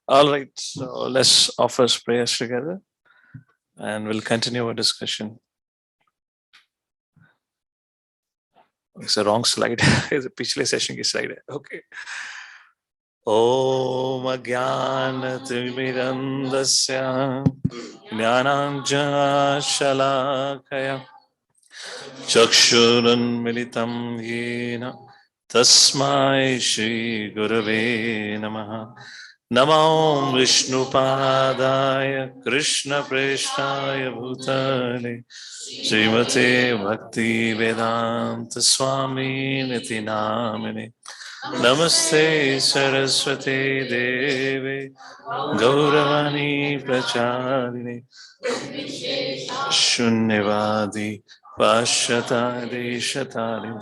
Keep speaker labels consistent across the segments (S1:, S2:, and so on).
S1: All right, so let's offer prayers together and we'll continue our discussion. It's a wrong slide. It's a पिछले session की slide. Okay. Om Ajnanatirmirandasya Jnananjana Shalakaya Chakshurunmilitam Yena Tasmai Shri Gurave Namaha. Namo Vishnupadaya Krishna Preshtaya Bhutale Srimate Bhakti Vedanta Swami Niti Namine Namaste Saraswate Deve Gauravani Pracharine Shunyavadi Pashyata Deshatari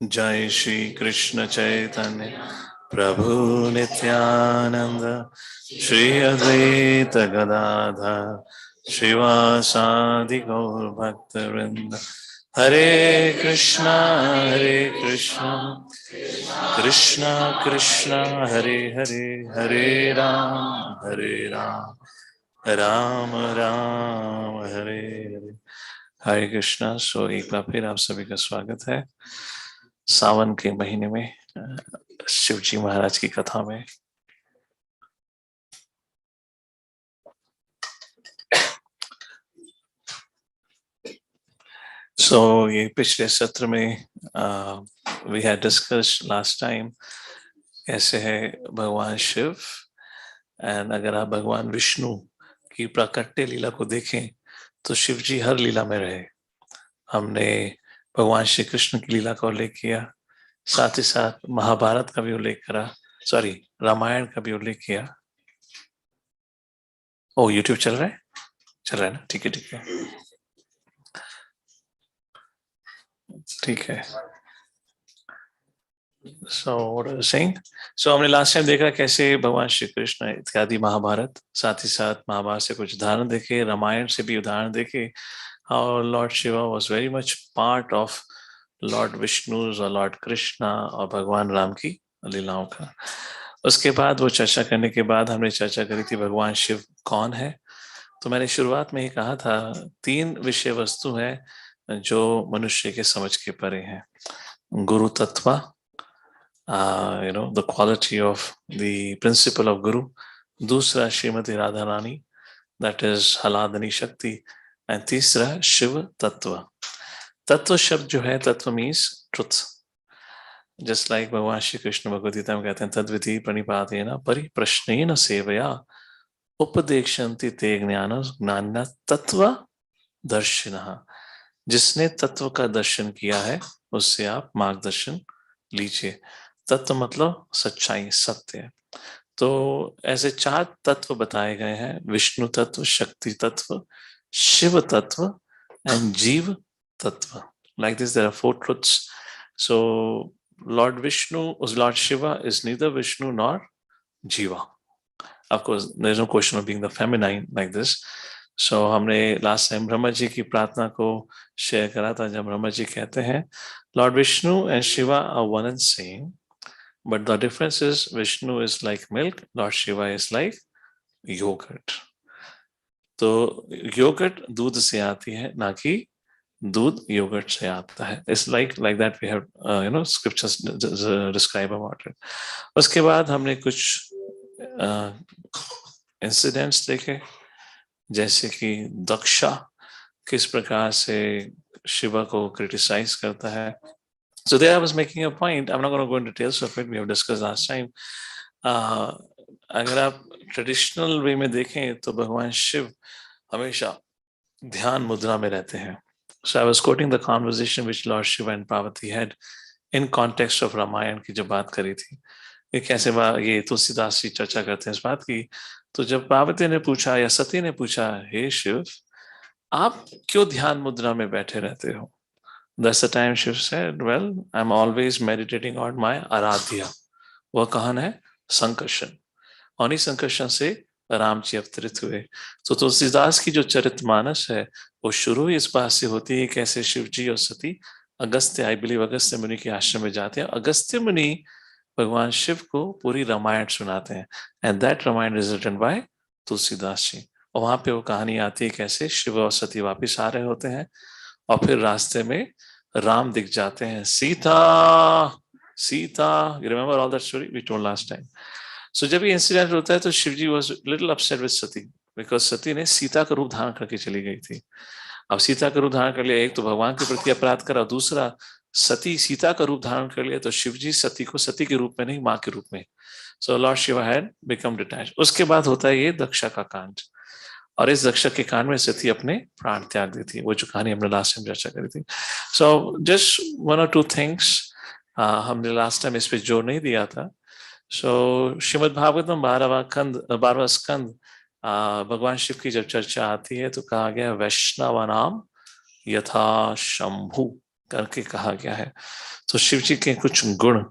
S1: Jai Shri Krishna Chaitanya Prabhu Nityananda Shri Advaita Gadadha Srivasadi Gaur Bhaktarinda Hare Krishna Krishna Krishna Hare Hare Hare Ram Ram Ram Hare Hare Hare Krishna. So एक बार फिर आप सभी का स्वागत है सावन के महीने में शिव जी महाराज की कथा में. So ये पिछले सत्र में we had discussed last time कैसे है भगवान शिव, एंड अगर आप भगवान विष्णु की प्राकट्य लीला को देखें तो शिव जी हर लीला में रहे. हमने भगवान श्री कृष्ण की लीला का उल्लेख किया, साथ ही साथ महाभारत का भी उल्लेख करा, रामायण का भी उल्लेख किया. ओ यूट्यूब चल रहा है ना? ठीक है. So what I was saying? So हमने लास्ट टाइम देखा कैसे भगवान श्री कृष्ण इत्यादि महाभारत, साथ ही साथ महाभारत से कुछ उदाहरण देखे, रामायण से भी उदाहरण देखे, और Lord Shiva was very much part of Lord Vishnu और लॉर्ड कृष्णा और भगवान राम की लीलाओं का. उसके बाद वो चर्चा करने के बाद हमने चर्चा करी थी भगवान शिव कौन है. तो मैंने शुरुआत में ही कहा था 3 विषय वस्तु है जो मनुष्य के समझ के परे हैं. गुरु तत्व, the quality of the principle of Guru. दूसरा श्रीमती राधा रानी, that is हलादनी शक्ति, and तीसरा शिव तत्व. तत्व शब्द जो है, तत्व means truth. Just like भगवान श्री कृष्ण भगवद गीता में कहते हैं तद्विति प्रणिपातेन परिप्रश्नेन सेवया उपदेक्षन्ति ते ज्ञान तत्व दर्शिनः. जिसने तत्व का दर्शन किया है उससे आप मार्गदर्शन लीजिए. तत्व मतलब सच्चाई, सत्य. तो ऐसे 4 तत्व बताए गए हैं: विष्णु तत्व, शक्ति तत्व, शिव तत्व एंड जीव तत्व. Like this there are 4 truths. So Lord Vishnu, Lord Shiva is neither Vishnu nor Jiva. Of course there is no question of being the feminine like this. So हमने लास्ट टाइम ब्रह्मा जी की प्रार्थना को share करा था, जब ब्रह्मा जी कहते हैं Lord Vishnu and Shiva are one and same, but the difference is Vishnu is like milk, Lord Shiva is like yogurt. तो yogurt दूध से आती है, ना कि दूध योगर्ट से आता है. It's like that we have scriptures describe about it. उसके बाद हमने कुछ इंसिडेंट्स देखे, जैसे कि दक्षा किस प्रकार से शिवा को क्रिटिसाइज करता है. So there I was making a point. I'm not going to go into details of it. We have discussed last time. अगर आप ट्रेडिशनल वे में देखें तो भगवान शिव हमेशा ध्यान मुद्रा में रहते हैं. So I was quoting the conversation which Lord Shiva and Parvati had in context of Ramayan की जो बात करी थी, ये कैसे ये तुलसीदास जी चर्चा करते हैं इस बात की. तो जब पार्वती ने पूछा या सती ने पूछा, हे शिव आप क्यों ध्यान मुद्रा में बैठे रहते हो? That's the time Shiv said, well, I'm always meditating on my Aaradhya. वह कौन है? संकर्षण. और इस संकर्षण से राम जी अवतरित हुए. तो तुलसीदास की जो चरितमानस है वो शुरू इस बात से होती है कैसे शिव जी और सती अगस्त्य, आई बिलीव अगस्त्य मुनि के आश्रम में जाते हैं. अगस्त्य मुनि भगवान शिव को पूरी रामायण सुनाते हैं, and that Ramayan is written by Tulsidas ji. और वहां पे वो कहानी आती है कैसे शिव और सती वापिस आ रहे होते हैं, और फिर रास्ते में राम दिख जाते हैं, Sita Sita, you remember all that story we told last time. So जब ये इंसिडेंट होता है तो Shivji was little upset with Sati, because Sati ने सीता का रूप धारण करके चली गई थी। अब सीता का रूप धारण कर लिया, एक तो भगवान के प्रति अपराध करा, दूसरा सती सीता का रूप धारण कर लिया, तो शिवजी सती को सती के रूप में नहीं, माँ के रूप में। So lord Shiva had become detach. उसके बाद होता है ये दक्षा का कांड, और इस दक्षा के कांड में सती अपने प्राण त्याग दी थी, वो जो कहानी हमने लास्ट टाइम चर्चा करी थी। सो जस्ट वन और टू थिंग्स, हमने लास्ट टाइम इस पे जोर नहीं दिया था। सो श्रीमद् भागवतम 12वां स्कंद, भगवान शिव की जब चर्चा आती है तो कहा गया वैष्णवानाम यथा शंभु करके कहा गया है। तो शिव जी के कुछ गुण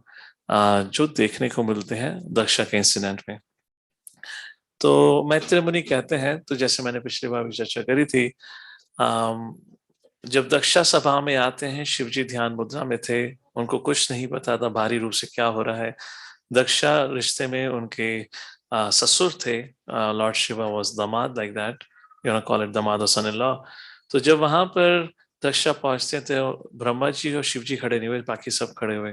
S1: जो देखने को मिलते हैं दक्षा के इंसिडेंट में। तो मैत्रेय मुनि कहते हैं, तो जैसे मैंने पिछली बार भी चर्चा करी थी, जब दक्षा सभा में आते हैं, शिव जी ध्यान मुद्रा में थे, उनको कुछ नहीं पता था बाहरी रूप से क्या हो रहा है। दक्षा रिश्ते में उनके ससुर थे, लॉर्ड शिवा वाज दामाद, like that you know call it दामाद और सन इन लॉ। तो जब वहां पर दक्षा पहुंचते थे, ब्रह्मा जी और शिव जी खड़े नहीं हुए, बाकी सब खड़े हुए,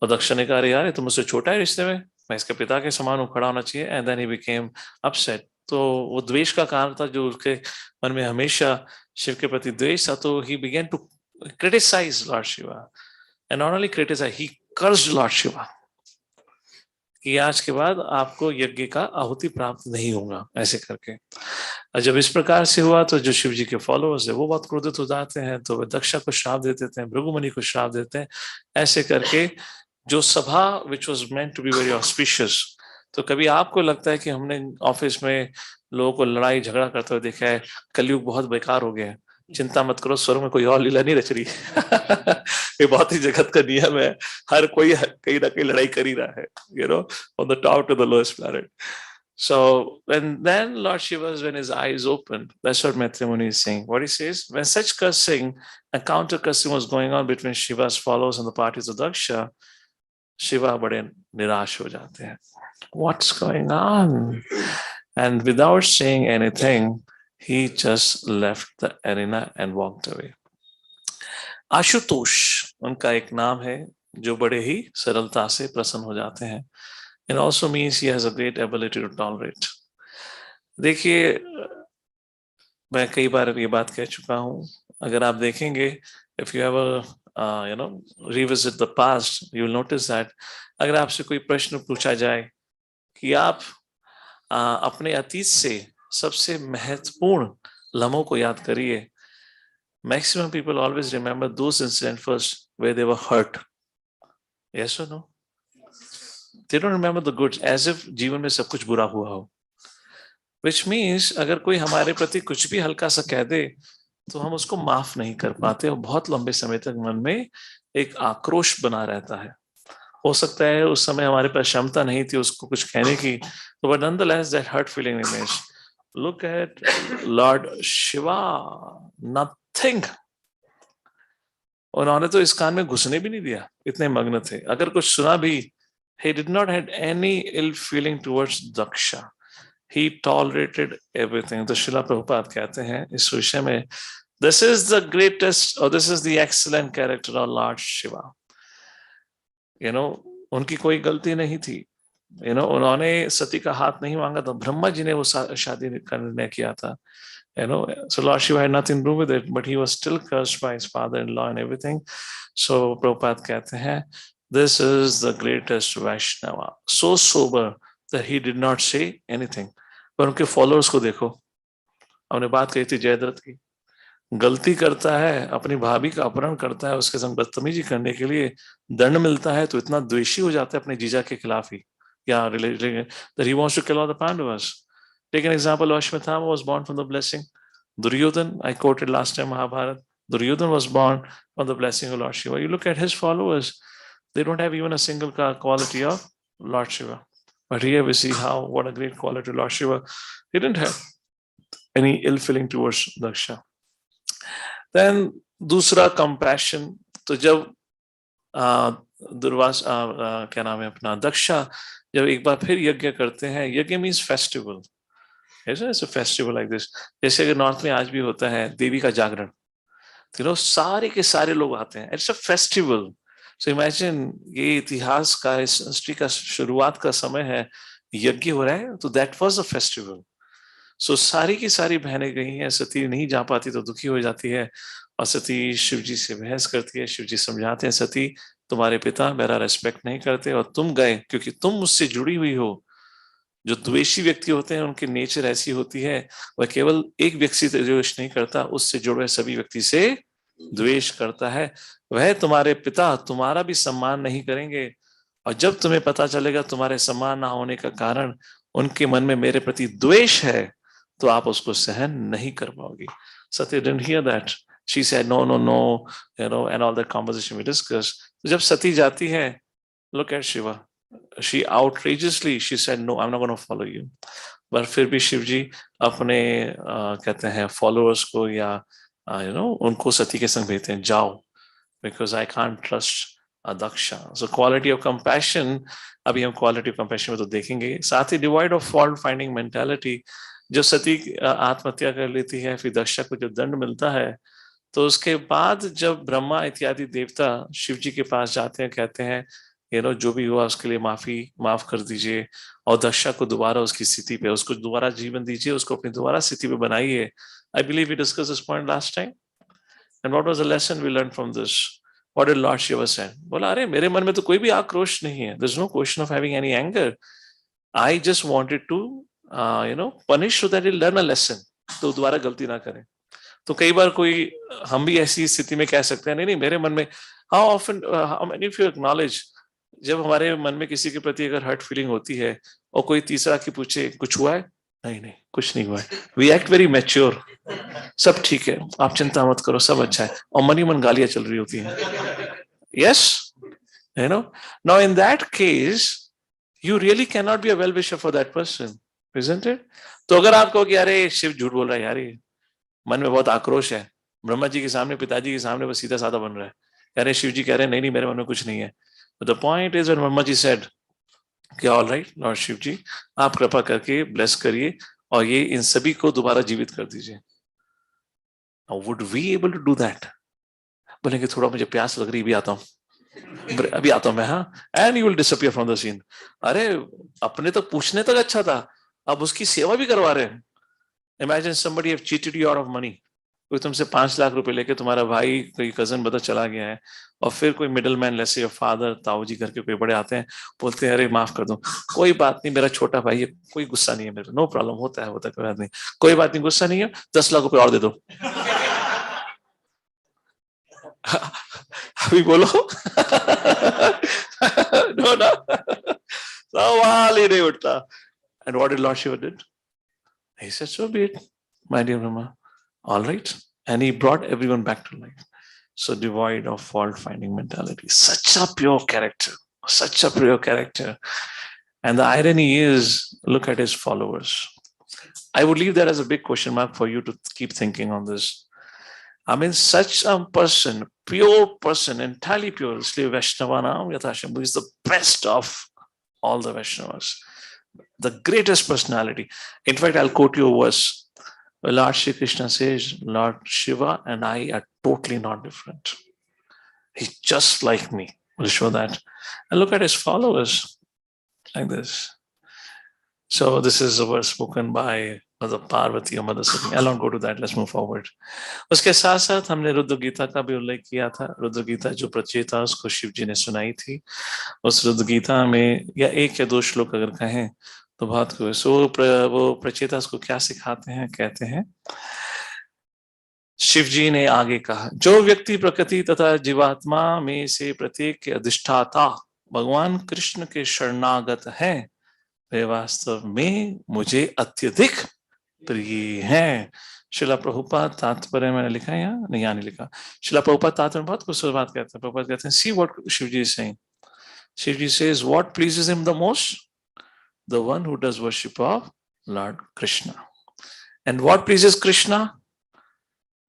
S1: और दक्षा ने कहा यार ये तो मुझसे छोटा है रिश्ते में, मैं इसके पिता के समान हूँ, खड़ा होना चाहिए। And then he became upset. तो वो द्वेष का कारण था जो उसके मन में हमेशा शिव के प्रति द्वेष था, तो he began to criticise lord Shiva, and not only criticise, he cursed lord Shiva कि आज के बाद आपको यज्ञ का आहुति प्राप्त नहीं होगा, ऐसे करके। और जब इस प्रकार से हुआ तो जो शिव जी के फॉलोअर्स है वो बहुत क्रोधित हो जाते हैं, तो वे दक्षा को श्राप दे देते हैं, भृगुमुनि को श्राप देते हैं, ऐसे करके जो सभा which was meant to be very auspicious. तो कभी आपको लगता है कि हमने ऑफिस में लोगों को लड़ाई झगड़ा करते हुए देखा है, कलयुग बहुत बेकार हो गया है, चिंता मत करो, स्वर्ग में कोई और लीला नहीं रच रही। ये बहुत ही जगत का नियम है, हर कोई कहीं ना कहीं लड़ाई कर ही रहा है, you know, from the top to the lowest planet. So when then Lord Shiva's, when his eyes opened, that's what Maitreya Muni is saying. What he says, when such cursing and counter cursing was going on between Shiva's followers and the parties of Daksha, Shiva बड़े निराश हो जाते हैं. What's going on? And without saying anything, he just left the arena and walked away. Ashutosh उनका एक नाम है, जो बड़े ही सरलता से प्रसन्न हो जाते हैं. It also means he has a great ability to tolerate. देखिए, मैं कई बार ये बात कह चुका हूँ, अगर आप देखेंगे, if you ever you know revisit the past, you will notice that अगर आपसे कोई प्रश्न पूछा जाए कि आप अपने अतीत से सबसे महत्वपूर्ण लम्हों को याद करिए, maximum people always remember those incidents first where they were hurt. Yes or no? They don't remember the good, as if जीवन में सब कुछ बुरा हुआ हो. Which means अगर कोई हमारे प्रति कुछ भी हल्का सा कह दे तो हम उसको माफ नहीं कर पाते, और बहुत लंबे समय तक मन में एक आक्रोश बना रहता है. हो सकता है उस समय हमारे पास क्षमता नहीं थी उसको कुछ कहने की, तो but nonetheless that hurt feeling remains. Look at Lord Shiva, nothing. उन्होंने तो इस कान में घुसने भी नहीं दिया, इतने मग्न थे. अगर कुछ सुना भी, he did not had any ill feeling towards Daksha. He tolerated everything. तो शिला प्रभुपाद कहते हैं इस विषय में, this is the greatest, or this is the excellent character of Lord Shiva. You know, उनकी कोई गलती नहीं थी. You know, उन्होंने सती का हाथ नहीं मांगा था, ब्रह्मा जी ने वो शादी का निर्णय किया था. You know, so Lord Shiva had nothing to do with it, but he was still cursed by his father-in-law and everything. So Prabhupada कहते हैं, this is the greatest Vaishnava, so sober that he did not say anything. पर उनके followers को देखो, हमने बात कही थी जयद्रथ की, गलती करता है, अपनी भाभी का अपहरण करता है, उसके संग बदतमीजी करने के लिए दंड मिलता है तो इतना द्वेषी हो जाता है अपने जीजा के खिलाफ ही, या that he wants to kill all the Pandavas. Take an example, Ashwatthama was born from the blessing. Duryodhan, I quoted last time Mahabharata, Duryodhan was born from the blessing of Lord Shiva. You look at his followers, they don't have even a single quality of Lord Shiva. But here we see what a great quality Lord Shiva. He didn't have any ill feeling towards Daksha. Then दूसरा compassion. तो जब दुर्वास क्या नाम है अपना, दक्षा जब एक बार फिर यज्ञ करते हैं, यज्ञ मीन्स फेस्टिवल, ऐसा फेस्टिवल लाइक दिस। जैसे अगर नॉर्थ में आज भी होता है देवी का जागरण, सारे के सारे लोग आते हैं, it's a festival. So imagine, ये इतिहास का, इस हिस्ट्री का शुरुआत का समय है, यज्ञ हो रहा है, तो दैट वाज अ फेस्टिवल। सो सारी की सारी बहनें गई हैं, सती नहीं जा पाती तो दुखी हो जाती है, और सती शिव जी से बहस करती है। शिव जी समझाते हैं, सती तुम्हारे पिता मेरा रेस्पेक्ट नहीं करते, और तुम गए क्योंकि तुम मुझसे जुड़ी हुई हो। जो द्वेषी व्यक्ति होते हैं उनकी नेचर ऐसी होती है, वह केवल एक व्यक्ति से द्वेष नहीं करता, उससे जुड़े सभी व्यक्ति से द्वेष करता है। वह तुम्हारे पिता तुम्हारा भी सम्मान नहीं करेंगे, और जब तुम्हें पता चलेगा तुम्हारे सम्मान ना होने का कारण उनके मन में मेरे प्रति द्वेष है, तो आप उसको सहन नहीं कर पाओगी। Sati didn't hear that, she said no no no, and all that conversation we discuss. तो जब सती जाती है, look at Shiva, she outrageously she said no, I'm not going to follow you। पर फिर भी शिव जी अपने कहते हैं फॉलोअर्स को, या उनको सती के संग भेजते हैं, जाओ, because I can't trust Daksha. So quality of compassion, अभी हम क्वालिटी ऑफ कंपैशन में तो देखेंगे। साथ ही divide of fault finding mentality, जो सती आत्महत्या कर लेती है, फिर दक्षा को जब दंड मिलता है, तो उसके बाद जब ब्रह्मा इत्यादि देवता शिव जी के पास जाते हैं, कहते हैं जो भी हुआ उसके लिए माफ कर दीजिए, और दक्षा को दोबारा उसकी स्थिति पे, उसको दोबारा जीवन दीजिए, उसको अपनी दोबारा स्थिति पे बनाइए। I believe we discuss this point last time, and what was the lesson we learn from this. What did lord Shiva said? बोला, अरे मेरे मन में तो कोई भी आक्रोश नहीं है, there is no question of having any anger, I just wanted to punish so that he learn a lesson, तो दोबारा गलती ना करें। तो कई बार कोई, हम भी ऐसी स्थिति में कह सकते हैं, नहीं नहीं मेरे मन में, how often, how many of you acknowledge, जब हमारे मन में किसी के प्रति अगर हर्ट फीलिंग होती है, और कोई तीसरा की पूछे कुछ हुआ है, नहीं नहीं कुछ नहीं हुआ है, वी एक्ट वेरी मैच्योर, सब ठीक है, आप चिंता मत करो, सब अच्छा है, और मनी मन गालियां चल रही होती हैं। Yes, now in that case you really can not be a well wisher for that person, isn't it? तो अगर आप कहो कि अरे शिव झूठ बोल रहा है यार, ये मन में बहुत आक्रोश है, ब्रह्मा जी के सामने, पिताजी के सामने बस सीधा साधा बन रहा है, कह रहे शिव जी कह रहे हैं नहीं नहीं मेरे मन में कुछ नहीं है। The point is when Brahma ji said कि all right lord Shiv ji, आप कृपा करके ब्लेस करिए, और ये इन सभी को दोबारा जीवित कर दीजिए। Would we able to do that? बोलेंगे थोड़ा मुझे प्यास लग रही, भी आता हूँ, अभी आता हूँ मैं, हाँ, and you will disappear from the scene. अरे अपने तक पूछने तक अच्छा था, अब उसकी सेवा भी करवा रहे हैं। Imagine somebody have cheated you out of money, कोई तुमसे 5 लाख रुपए लेके, तुम्हारा भाई कोई कजन बता चला गया है, और फिर कोई मिडल मैन, जैसे फादर, ताऊ जी घर के कोई बड़े आते हैं, बोलते हैं अरे माफ कर दो, कोई बात नहीं मेरा छोटा भाई है, कोई गुस्सा नहीं है मेरे, नो प्रॉब्लम, होता है कोई बात नहीं, कोई बात नहीं, गुस्सा नहीं है, 10 लाख रुपए और दे दो। अभी बोलो। नो ना, सवाल ही नहीं उठता। And what did lord Shiva did? He said, so be it, my dear Brahma. All right. And he brought everyone back to life. So devoid of fault-finding mentality. Such a pure character. Such a pure character. And the irony is, look at his followers. I would leave that as a big question mark for you to keep thinking on this. I mean, such a person, pure person, entirely pure. Isliye Vaishnava naam Yathashambhu is the best of all the Vaishnavas. The greatest personality. In fact, I'll quote you a verse. Lord Shri Krishna says, Lord Shiva and I are totally not different. He's just like me. We'll show that. And look at his followers like this. So this is a verse spoken by Mother Parvati or Mother Sundar. I'll not go to that. Let's move forward. उसके साथ साथ हमने रुद्र गीता का भी उल्लेख किया था। रुद्र गीता जो प्रचेता उसको शिव जी ने सुनाई थी। उस रुद्र गीता में या एक या दो श्लोक अगर कहें तो बहुत कुछ। वो प्रचेता उसको क्या सिखाते हैं? कहते हैं, शिव जी ने आगे कहा, जो व्यक्ति प्रकृति तथा जीवात्मा में से प्रत्येक के अधिष्ठाता भगवान कृष्ण के शरणागत हैं, वे वास्तव में मुझे अत्यधिक प्रिय हैं। शिला प्रभुपाद तात्पर्य मैंने लिखा है यहाँ, नहीं यहाँ नहीं लिखा। शिला प्रभुपाद तात्पर्य बहुत खूबसूरत बात कहते हैं। प्रभुपाद कहते हैं, see what Shiv ji is saying. Shiv ji says what pleases him the most, the one who does worship of lord Krishna. And what pleases Krishna?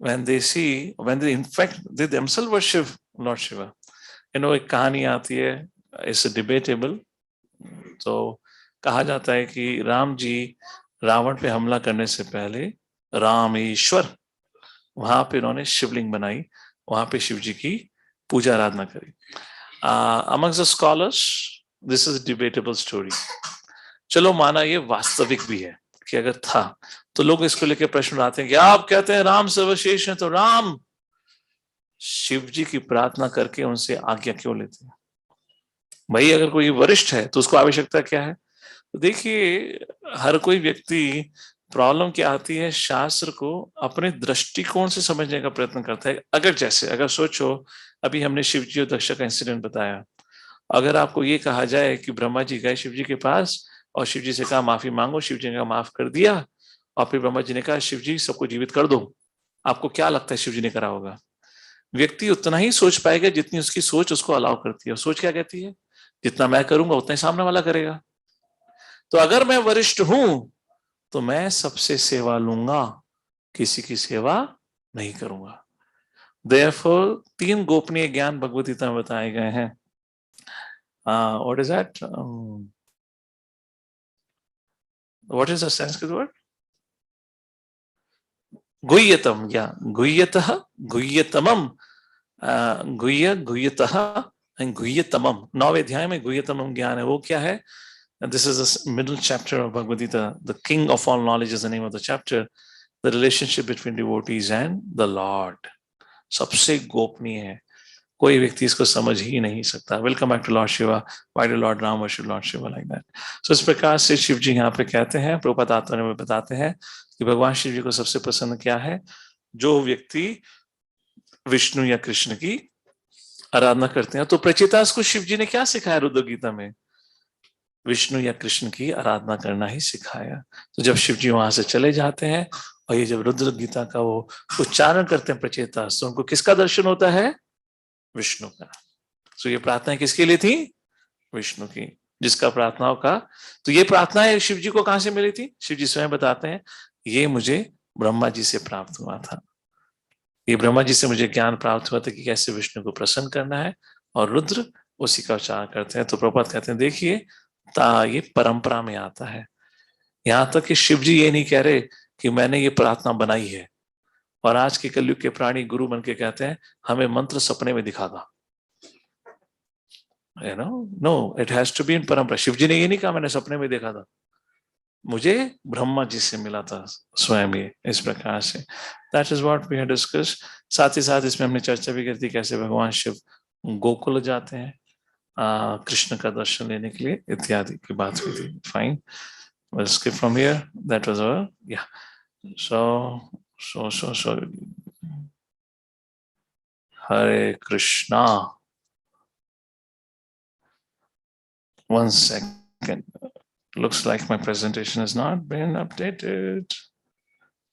S1: When they see, when they in fact they themselves worship Lord Shiva, एक कहानी आती है, it's debatable. तो कहा जाता है कि राम जी रावण पे हमला करने से पहले रामेश्वर, वहां पे उन्होंने शिवलिंग बनाई, वहां पे शिव जी की पूजा आराधना करी। Amongst the scholars this is debatable story. चलो माना ये वास्तविक भी है कि अगर था, तो लोग इसको लेकर प्रश्न उठाते हैं कि आप कहते हैं राम सर्वश्रेष्ठ है, तो राम शिव जी की प्रार्थना करके उनसे आज्ञा क्यों लेते हैं? भाई अगर कोई वरिष्ठ है तो उसको आवश्यकता क्या है? तो देखिए, हर कोई व्यक्ति, प्रॉब्लम क्या आती है, शास्त्र को अपने दृष्टिकोण से समझने का प्रयत्न करता है। अगर जैसे अगर सोचो, अभी हमने शिव जी और दक्ष का इंसिडेंट बताया, अगर आपको ये कहा जाए कि ब्रह्मा जी गए शिव जी के पास और शिव जी से कहा माफी मांगो, शिव जी ने कहा माफ कर दिया, और फिर ब्रह्मा जी ने कहा शिव जी सबको जीवित कर दो, आपको क्या लगता है शिव जी ने करा होगा? व्यक्ति उतना ही सोच पाएगा जितनी उसकी सोच उसको अलाउ करती है। सोच क्या कहती है? जितना मैं करूंगा उतना ही सामने वाला करेगा। तो अगर मैं वरिष्ठ हूं तो मैं सबसे सेवा लूंगा, किसी की सेवा नहीं करूंगा। देयरफॉर तीन गोपनीय ज्ञान भगवद गीता में बताए गए हैं। What is that? What is the Sanskrit word? गुह्यतम, या गुह्यतः, गुह्यतमम, गुह्य, गुह्यतः, गुह्यतमम। 9वें अध्याय में गुह्यतमम ज्ञान है। वो क्या है? This is the middle chapter of Bhagavad Gita. The king of all knowledge is the name of the chapter. The relationship between devotees and the Lord. सबसे गोपनीय है, कोई व्यक्ति इसको समझ ही नहीं सकता। Welcome back to lord Shiva. Why do lord Ram worship lord Shiva like that? So इस प्रकार से शिव जी यहाँ पे कहते हैं, प्रभुपाद आत्मा में बताते हैं कि भगवान शिव जी को सबसे पसंद क्या है? जो व्यक्ति विष्णु या कृष्ण की आराधना करते हैं। तो प्रचेतास को शिव जी ने क्या सिखाया रुद्र गीता में? विष्णु या कृष्ण की आराधना करना ही सिखाया। तो जब शिव जी वहां से चले जाते हैं और ये जब रुद्र गीता का वो उच्चारण करते हैं प्रचेतास, तो उनको किसका दर्शन होता है? विष्णु का। तो ये प्रार्थना किसके लिए थी? विष्णु की, जिसका प्रार्थनाओं का। तो ये प्रार्थना शिव जी को कहां से मिली थी? शिव जी स्वयं बताते हैं, ये मुझे ब्रह्मा जी से प्राप्त हुआ था। ये ब्रह्मा जी से मुझे ज्ञान प्राप्त हुआ था कि कैसे विष्णु को प्रसन्न करना है, और रुद्र उसी का उच्चारण करते हैं। तो प्रभुपाद कहते हैं देखिए, ये परंपरा में आता है। यहां तक कि शिव जी ये नहीं कह रहे कि मैंने ये प्रार्थना बनाई है, और आज के कलयुग के प्राणी गुरु बन के कहते हैं हमें मंत्र सपने में दिखा था। No, it has to be in परंपरा। शिव जी ने ये नहीं कहा मैंने सपने में देखा था, मुझे ब्रह्मा जी से मिला था स्वयं। ये इस प्रकार से that is what we have discuss. साथ ही साथ इसमें हमने चर्चा भी करती कैसे भगवान शिव गोकुल जाते हैं कृष्ण का दर्शन लेने के लिए, इत्यादि की बात हुई थी। Fine, we'll skip from here. That was our, yeah. So Hare Krishna. One second. Looks like my presentation has not been updated.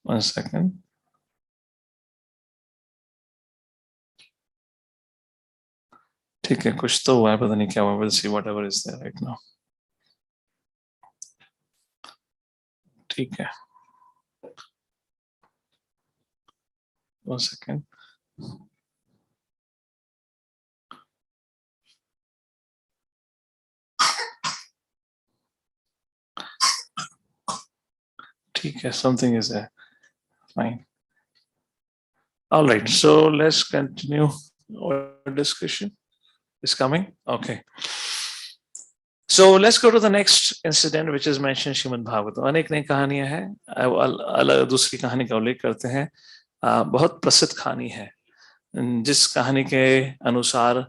S1: One second. ठीक है, कुछ तो हुआ है, पता नहीं क्या हुआ। We'll see whatever is there right now. ठीक है, one second. ठीक है, something is there. Fine. All right, so let's continue our discussion. Is coming? Okay. So let's go to the next incident which is mentioned Shrimad Bhagavat. अनेक नई कहानियां हैं, अलग दूसरी कहानी का उल्लेख करते हैं। बहुत प्रसिद्ध कहानी है, जिस कहानी के अनुसार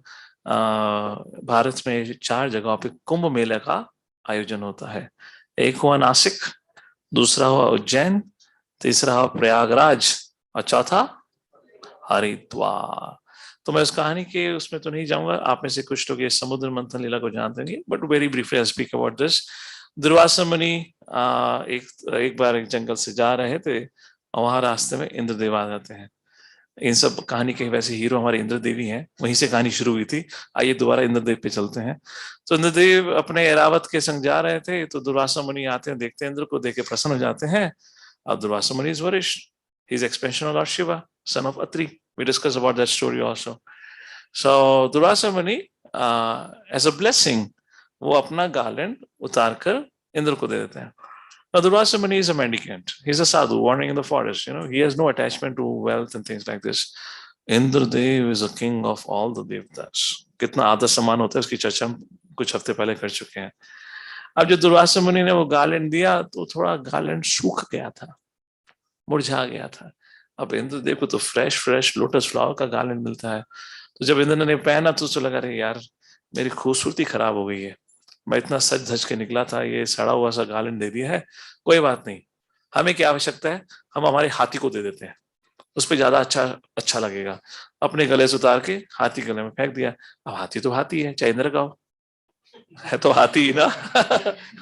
S1: भारत में 4 जगहों पे कुंभ मेले का आयोजन होता है। एक हुआ नासिक, दूसरा हुआ उज्जैन, तीसरा हुआ प्रयागराज, और चौथा हरिद्वार। तो मैं उस कहानी के उसमें तो नहीं जाऊंगा। आप में से कुछ लोग ये समुद्र मंथन लीला को जानते हैं, but very briefly I speak about this. Durvasa मुनि एक बार एक जंगल से जा रहे थे, और वहां रास्ते में इंद्रदेव आ जाते हैं। इन सब कहानी के वैसे हीरो हमारे इंद्र देवी हैं, वहीं से कहानी शुरू हुई थी। आइए दोबारा इंद्रदेव पे चलते हैं। तो इंद्रदेव अपने ऐरावत के संग जा रहे थे, तो दुर्वासा मुनि आते हैं, देखते हैं इंद्र को, देख के प्रसन्न हो जाते हैं। अब दुर्वासा मुनि इज वरिष्ठ, he is expansion of Lord Shiva, son of Atri. We discussed about that story also. So Durvasa Muni, as a blessing, वो अपना garland उतार कर इंद्र को दे देते हैं. Now Durvasa Muni is a mendicant. He's a sadhu wandering in the forest. He has no attachment to wealth and things like this. Indradev is a king of all the devtas. कितना आदर सम्मान होता है उसकी चर्चा हम कुछ हफ्ते पहले कर चुके हैं. अब जब दुर्वासा मुनि ने वो गार्लैंड दिया तो थोड़ा गार्लैंड सूख गया था, मुरझा गया था. अब इंद्रदेव को तो फ्रेश लोटस फ्लावर का गार्लैंड मिलता है. तो जब इंद्र ने पहना तो उसको लगा, अरे यार मेरी खूबसूरती खराब हो गई है, मैं इतना सज धज के निकला था, ये सड़ा हुआ सा गार्लैंड दे दिया है. कोई बात नहीं, हमें क्या आवश्यकता है, हम हमारे हाथी को दे देते हैं, उस पर ज्यादा अच्छा लगेगा. अपने गले से उतार के हाथी गले में फेंक दिया. अब हाथी तो हाथी है, चाहे इंद्र का हो, है तो हाथी ही ना.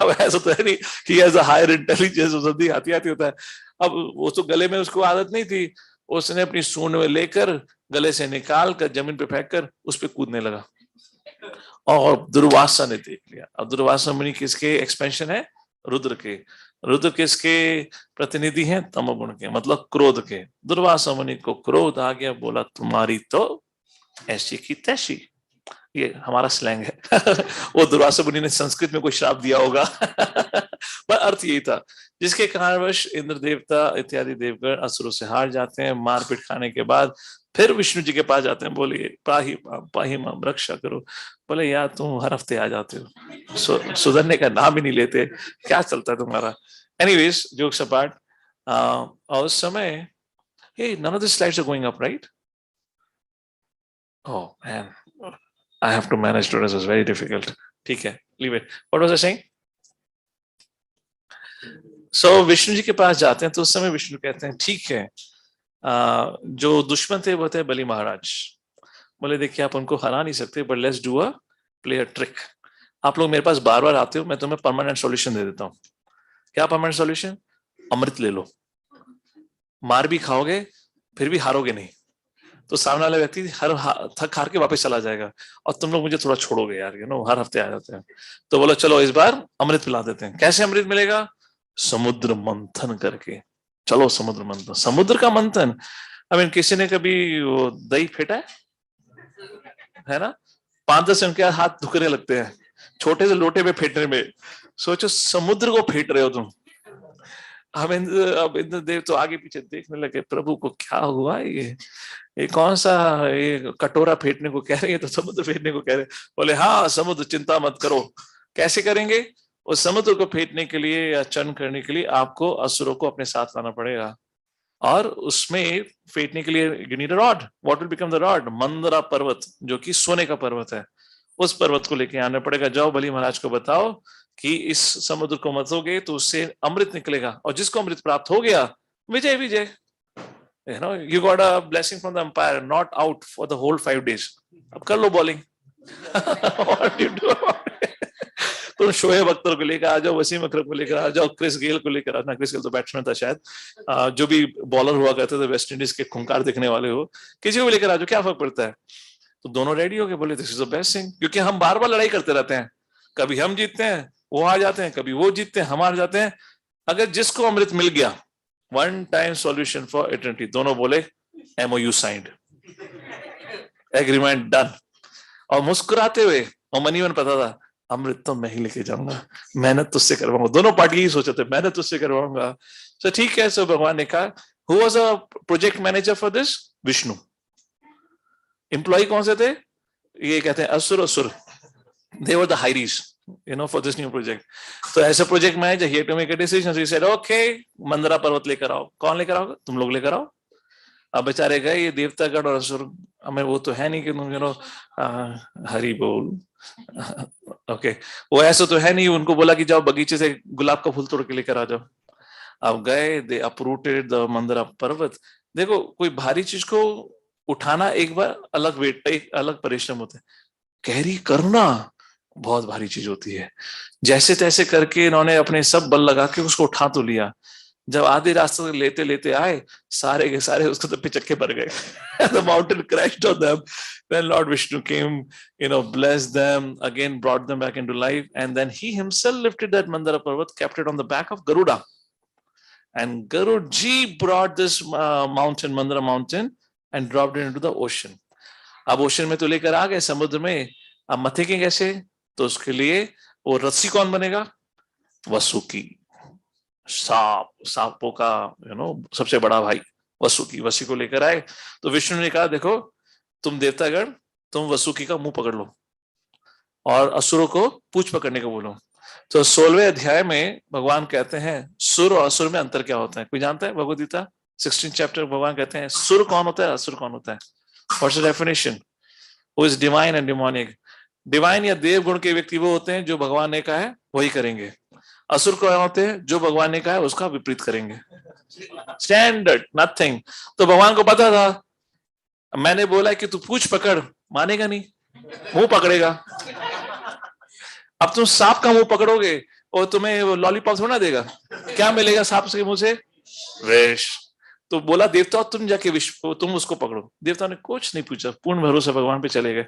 S1: अब ऐसा तो है नहीं कि एज अ हायर इंटेलिजेंस हाथी हाथी होता है. अब वो तो गले में उसको आदत नहीं थी, उसने अपनी सूंड में लेकर गले से निकाल कर जमीन पे फेंक कर उस पर कूदने लगा और दुर्वासा ने देख लिया. अब दुर्वासा मुनि किसके एक्सपेंशन है, रुद्र के. रुद्र किसके प्रतिनिधि हैं, तमोगुण के, मतलब क्रोध के. दुर्वासा मुनि को क्रोध आ गया, बोला तुम्हारी तो ऐसी की तैसी. ये हमारा स्लैंग है. वो दुर्वासा मुनि ने संस्कृत में कोई श्राप दिया होगा. पर अर्थ यही था, जिसके कारणवश इंद्र देवता इत्यादि देवगण असुरों से हार जाते हैं. मारपीट खाने के बाद फिर विष्णु जी के पास जाते हैं, बोलिए पाही माम रक्षा करो. बोले यार तुम हर हफ्ते आ जाते हो, सुधरने का नाम ही नहीं लेते, क्या चलता है तुम्हारा. एनीवेज जोक्स अपार्ट, और उस समय, hey, none of the slides are going up, right? Oh man, I have to manage today. This is very difficult. ठीक है, leave it. What was I saying? So Vishnu ji के पास जाते हैं तो उस समय विष्णु कहते हैं ठीक है, जो दुश्मन थे वो थे बलि महाराज. बोले देखिए आप उनको हरा नहीं सकते, but let's do a play a trick. आप लोग मेरे पास बार बार आते हो, मैं तुम्हें परमानेंट सॉल्यूशन दे देता हूँ. क्या परमानेंट सॉल्यूशन? अमृत ले लो, मार भी खाओगे फिर भी हारोगे नहीं. तो सामने वाला व्यक्ति थक हार के वापस चला जाएगा और तुम लोग मुझे थोड़ा छोड़ोगे यार, हर हफ्ते आ जाते हैं. तो बोलो चलो इस बार अमृत पिला देते हैं. कैसे अमृत मिलेगा? समुद्र मंथन करके. चलो समुद्र मंथन, समुद्र का मंथन. आई मीन किसी ने कभी वो दही फेंटा है ना, 5-10 उनके हाथ दुखने लगते हैं छोटे से लोटे में फेंटने में. सोचो समुद्र को फेंट रहे हो तुम. अब इंद्र देव तो आगे पीछे देखने लगे, प्रभु को क्या हुआ, ये कौन सा, ये कटोरा फेंटने को कह रहे हैं तो समुद्र फेंटने को कह रहे हैं. बोले हाँ समुद्र चिंता मत करो. कैसे करेंगे? उस समुद्र को फेंटने के लिए या चन करने के लिए आपको असुरों को अपने साथ लाना पड़ेगा, और उसमें फेंटने के लिए you need a rod. What will become the rod? Mandara Parvat, जो कि सोने का पर्वत है, उस पर्वत को लेके आना पड़ेगा. जाओ बलि महाराज को बताओ कि इस समुद्र को मथोगे तो उससे अमृत निकलेगा, और जिसको अमृत प्राप्त हो गया, Vijay Vijay. You got a blessing from the empire, not out for the whole 5 days. अब कर लो bowling. What do you do? तुम शोएब अख्तर को लेकर आ जाओ, वसीम अकरम को लेकर आ जाओ, क्रिस गेल को लेकर आना. क्रिस गेल तो बैट्समैन था शायद, जो भी बॉलर हुआ करते थे वेस्ट इंडीज के, खूंखार दिखने वाले हो, किसी को लेकर आ जाओ, क्या फर्क पड़ता है. तो दोनों रेडी हो गए, बोले this is the best thing. क्योंकि हम बार बार लड़ाई करते रहते हैं, कभी हम जीतते हैं वो हार जाते हैं, कभी वो जीतते हैं हम हार जाते हैं. अगर जिसको अमृत मिल गया, one time solution for eternity. दोनों बोले MOU साइंड, एग्रीमेंट डन. और मुस्कुराते हुए, और मनी मन पता था अमृत तो मैं ही लेके जाऊंगा, मेहनत तुझसे करवाऊंगा. दोनों पार्टी ही सोचे थे मेहनत तुझसे करवाऊंगा. तो ठीक है. सो भगवान ने कहा, who was a project manager for this? Vishnu. Employ कौन से थे? ये कहते हैं असुर. They were the hires, for this new project. So as a project manager, he had to make a decision. So he said, okay, Mandra पर्वत लेकर आओ. कौन लेकर आओगे? तुम लोग लेकर आओ. अब बेचारे गए ये देवतागण और असुर. हमें वो तो है नहीं कि तुम हरि बोल. ओके, वो ऐसा तो है नहीं. उनको बोला कि जाओ बगीचे से गुलाब का फूल तोड़ के लेकर आ जाओ. अब गए, दे अपरूटेड द मंदरा पर्वत. देखो, कोई भारी चीज को उठाना एक बार अलग वेट, एक अलग परिश्रम होता है. कैरी करना बहुत भारी चीज होती है. जैसे तैसे करके इन्होंने अपने सब बल लगा के उसको उठा तो लिया. जब आधे रास्ते तक लेते लेते आए, सारे के सारे उसको तो पिचक्के पड़ गए. The mountain crashed on them. Then Lord Vishnu came, blessed them, again brought them back into life, and then he himself lifted that Mandara Parvat, kept it on the back of Garuda, and Garuda brought this mountain, Mandara mountain, and dropped it into the ocean. अब ocean में तो लेकर आ गए समुद्र में, अब मथेंगे कैसे? तो उसके लिए वो रस्सी कौन बनेगा? वसुकी, सांपों का सबसे बड़ा भाई वसुकी, वसी को लेकर आए। तो विष्णु ने कहा देखो तुम देवतागण, तुम वसुकी का मुंह पकड़ लो और असुरों को पूछ पकड़ने को बोलो। तो 16वें अध्याय में भगवान कहते हैं सुर और असुर में अंतर क्या होता है? कोई जानता है? भगवद गीता 16 चैप्टर भगवान कहते हैं सुर कौन होता है, असुर कौन होता है? What's the definition? Who is divine and demonic? Divine या देव गुण के व्यक्ति वो होते हैं जो भगवान ने कहा है वही करेंगे। असुर कौन होते हैं? जो भगवान ने कहा है उसका विपरीत करेंगे। Standard nothing. तो भगवान को पता था, मैंने बोला कि तू पूछ पकड़, मानेगा नहीं, मुंह पकड़ेगा। अब तुम सांप का मुंह पकड़ोगे और तुम्हें वो लॉलीपॉप थोड़ा देगा, क्या मिलेगा सांप के मुंह से? विष। तो बोला देवता तुम जाके विष तुम उसको पकड़ो। देवता ने कुछ नहीं पूछा, पूर्ण भरोसा भगवान पे चले गए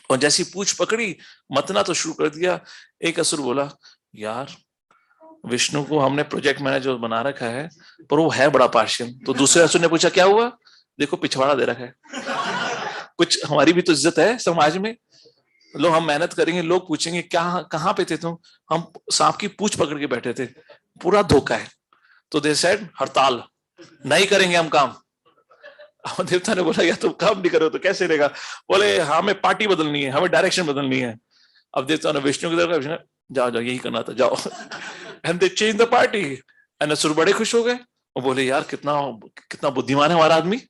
S1: और जैसी पूछ पकड़ी मतना तो शुरू कर दिया। एक असुर बोला यार विष्णु को हमने प्रोजेक्ट मैनेजर बना रखा है पर वो है बड़ा पार्शियल। तो दूसरे असुर ने पूछा क्या हुआ? देखो पिछवाड़ा दे रखा है, कुछ हमारी भी तो इज्जत है समाज में। लोग हम मेहनत करेंगे, लोग पूछेंगे क्या कहाँ पे थे तुम? हम सांप की पूछ पकड़ के बैठे थे, पूरा धोखा है। तो दे सेड हड़ताल, नहीं करेंगे हम काम। देवता ने बोला या तुम काम नहीं करो तो कैसे रहेगा? बोले हमें पार्टी बदलनी है, हमें डायरेक्शन बदलनी है। अब देवता ने विष्णु की तरफ, जाओ जाओ यही करना था जाओ। And they change the party. And असुर बड़े खुश हो गए और बोले यार कितना कितना बुद्धिमान है हमारा आदमी,